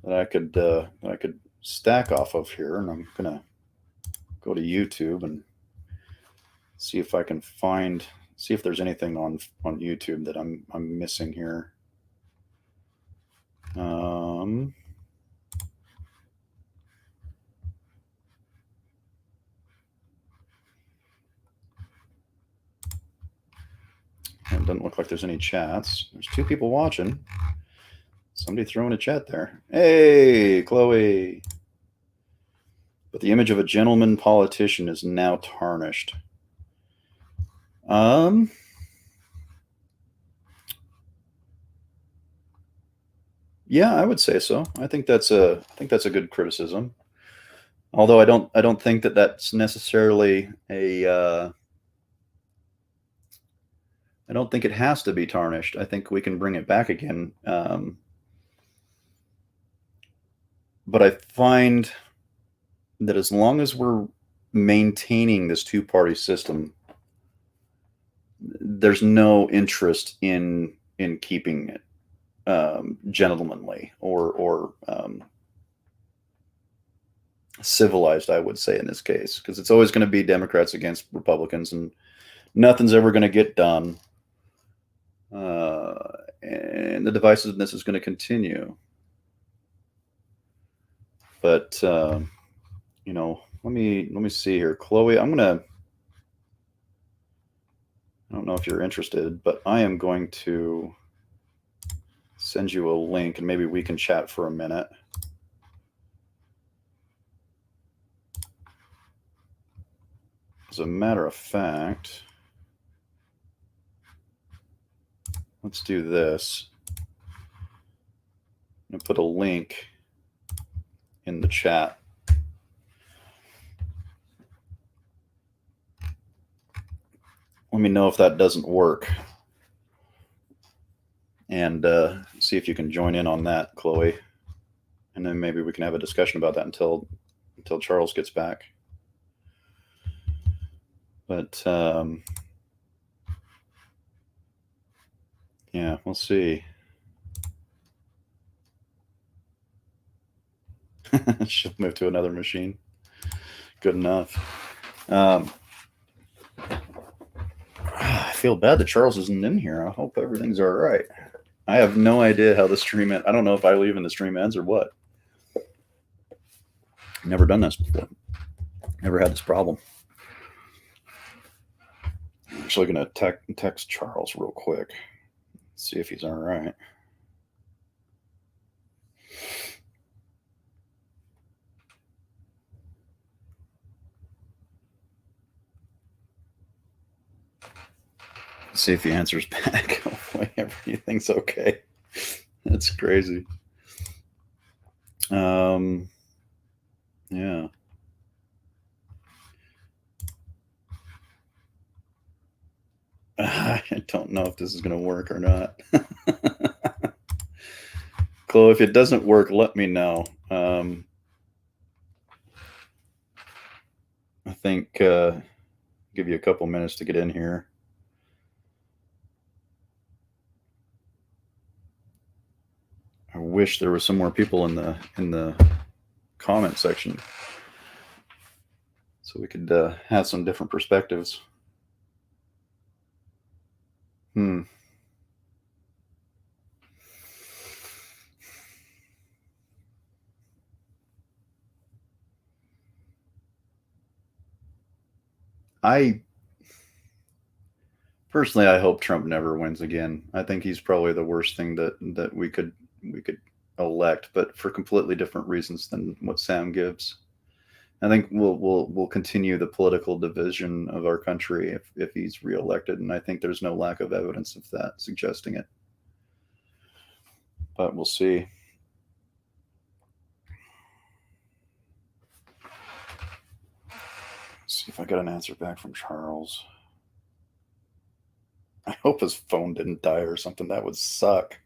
that I could stack off of here, and I'm gonna go to YouTube and see if I can see if there's anything on YouTube that I'm missing here. It doesn't look like there's any chats. There's 2 people watching. Somebody throwing a chat there. Hey, Chloe. But the image of a gentleman politician is now tarnished. Yeah, I would say so. I think that's a good criticism. Although I don't think that that's necessarily a. I don't think it has to be tarnished. I think we can bring it back again. But I find that as long as we're maintaining this 2-party system, there's no interest in keeping it gentlemanly or civilized, I would say, in this case, because it's always going to be Democrats against Republicans, and nothing's ever going to get done. And the divisiveness is going to continue. But let me see here, Chloe. I don't know if you're interested, but I am going to send you a link, and maybe we can chat for a minute. As a matter of fact, let's do this. I'm going to put a link in the chat. Let me know if that doesn't work, and see if you can join in on that, Chloe. And then maybe we can have a discussion about that until Charles gets back. But yeah, we'll see. She'll move to another machine. Good enough. I feel bad that Charles isn't in here. I hope everything's all right. I have no idea how the stream ends. I don't know if I leave and the stream ends or what. Never done this before. Never had this problem. I'm actually going to text Charles real quick. See if he's all right. See if he answers back. Hopefully everything's okay. That's crazy. Yeah. I don't know if this is going to work or not. Chloe, if it doesn't work, let me know. I think give you a couple minutes to get in here. I wish there was some more people in the comment section so we could have some different perspectives. I personally, I hope Trump never wins again. I think he's probably the worst thing that we could elect, but for completely different reasons than what Sam gives. I think we'll continue the political division of our country if he's reelected, and I think there's no lack of evidence of that suggesting it. But we'll see. Let's see if I got an answer back from Charles. I hope his phone didn't die or something. That would suck.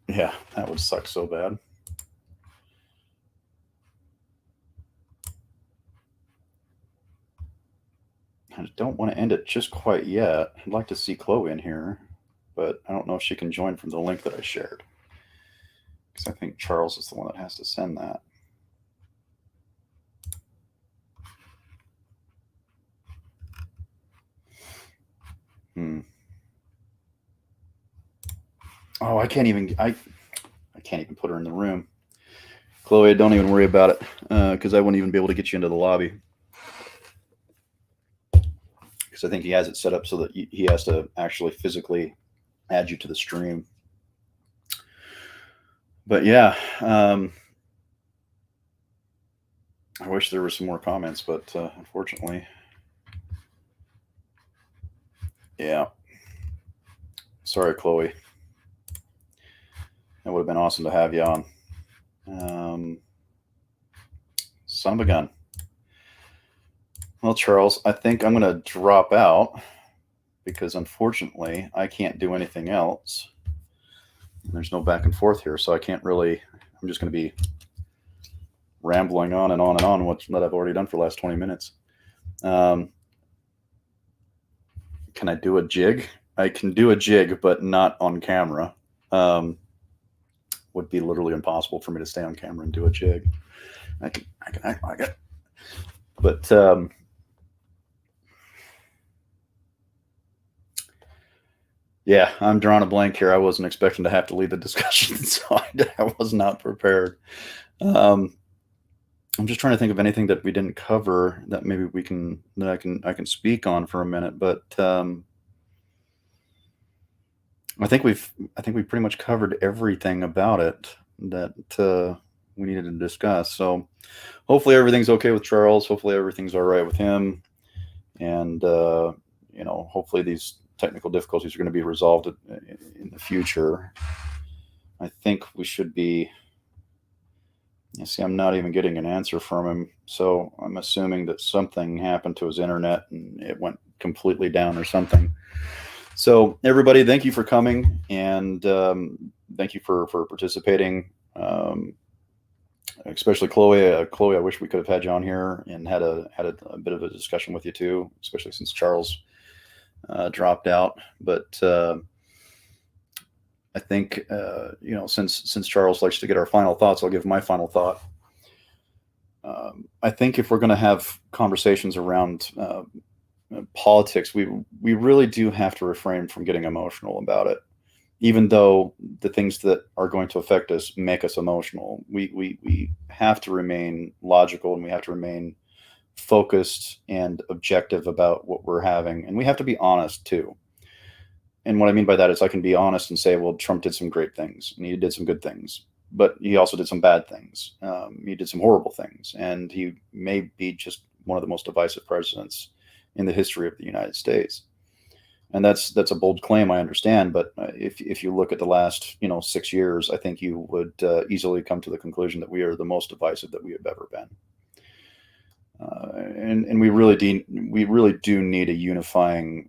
Yeah, that would suck so bad. I don't want to end it just quite yet. I'd like to see Chloe in here, but I don't know if she can join from the link that I shared, because I think Charles is the one that has to send that. Oh, I can't even put her in the room. Chloe, don't even worry about it, because I wouldn't even be able to get you into the lobby. Because I think he has it set up so that he has to actually physically add you to the stream. But yeah, I wish there were some more comments, but unfortunately, yeah. Sorry, Chloe. That would have been awesome to have you on. Son of a gun. Well, Charles, I think I'm going to drop out because unfortunately I can't do anything else. There's no back and forth here, so I can't really. I'm just going to be rambling on and on and on what I've already done for the last 20 minutes. Can I do a jig? I can do a jig, but not on camera. Would be literally impossible for me to stay on camera and do a jig. I can act like it, but yeah, I'm drawing a blank here. I wasn't expecting to have to lead the discussion, so I was not prepared. I'm just trying to think of anything that we didn't cover that maybe I can speak on for a minute, but I think we've pretty much covered everything about it that we needed to discuss. So hopefully everything's okay with Charles. Hopefully everything's all right with him, and hopefully these technical difficulties are going to be resolved in the future. I think we should be. You see, I'm not even getting an answer from him, so I'm assuming that something happened to his internet and it went completely down or something. So everybody, thank you for coming, and thank you for participating. Especially Chloe. Chloe, I wish we could have had you on here and had a bit of a discussion with you too, especially since Charles dropped out. But I think since Charles likes to get our final thoughts, I'll give my final thought. I think if we're going to have conversations around politics, we really do have to refrain from getting emotional about it, even though the things that are going to affect us make us emotional. We have to remain logical, and we have to remain focused and objective about what we're having, and we have to be honest too. And what I mean by that is I can be honest and say, well, Trump did some great things and he did some good things, but he also did some bad things. He did some horrible things, and he may be just one of the most divisive presidents in the history of the United States. And that's a bold claim, I understand. But if you look at the last 6 years, I think you would easily come to the conclusion that we are the most divisive that we have ever been. And we really do need a unifying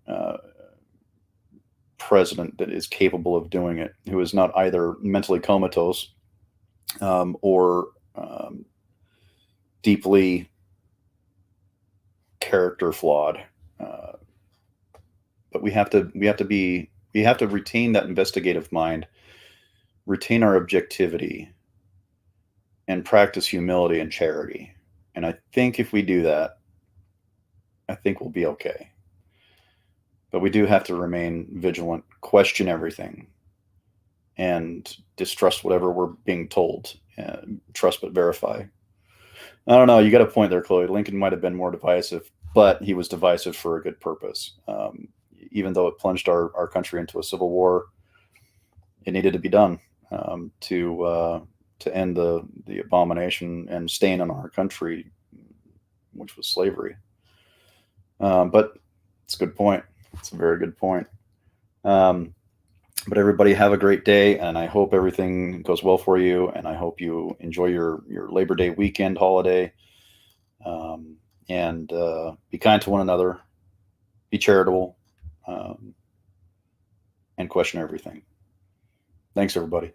president that is capable of doing it, who is not either mentally comatose or deeply character flawed. But we have to retain that investigative mind, retain our objectivity, and practice humility and charity. And I think if we do that, I think we'll be okay. But we do have to remain vigilant, question everything, and distrust whatever we're being told. Trust but verify. I don't know. You got a point there, Chloe. Lincoln might have been more divisive, but he was divisive for a good purpose. Even though it plunged our country into a civil war, it needed to be done to end the abomination and stain on our country, which was slavery. But it's a good point. It's a very good point. But everybody have a great day, and I hope everything goes well for you, and I hope you enjoy your Labor Day weekend holiday, and be kind to one another, be charitable, and question everything. Thanks, everybody.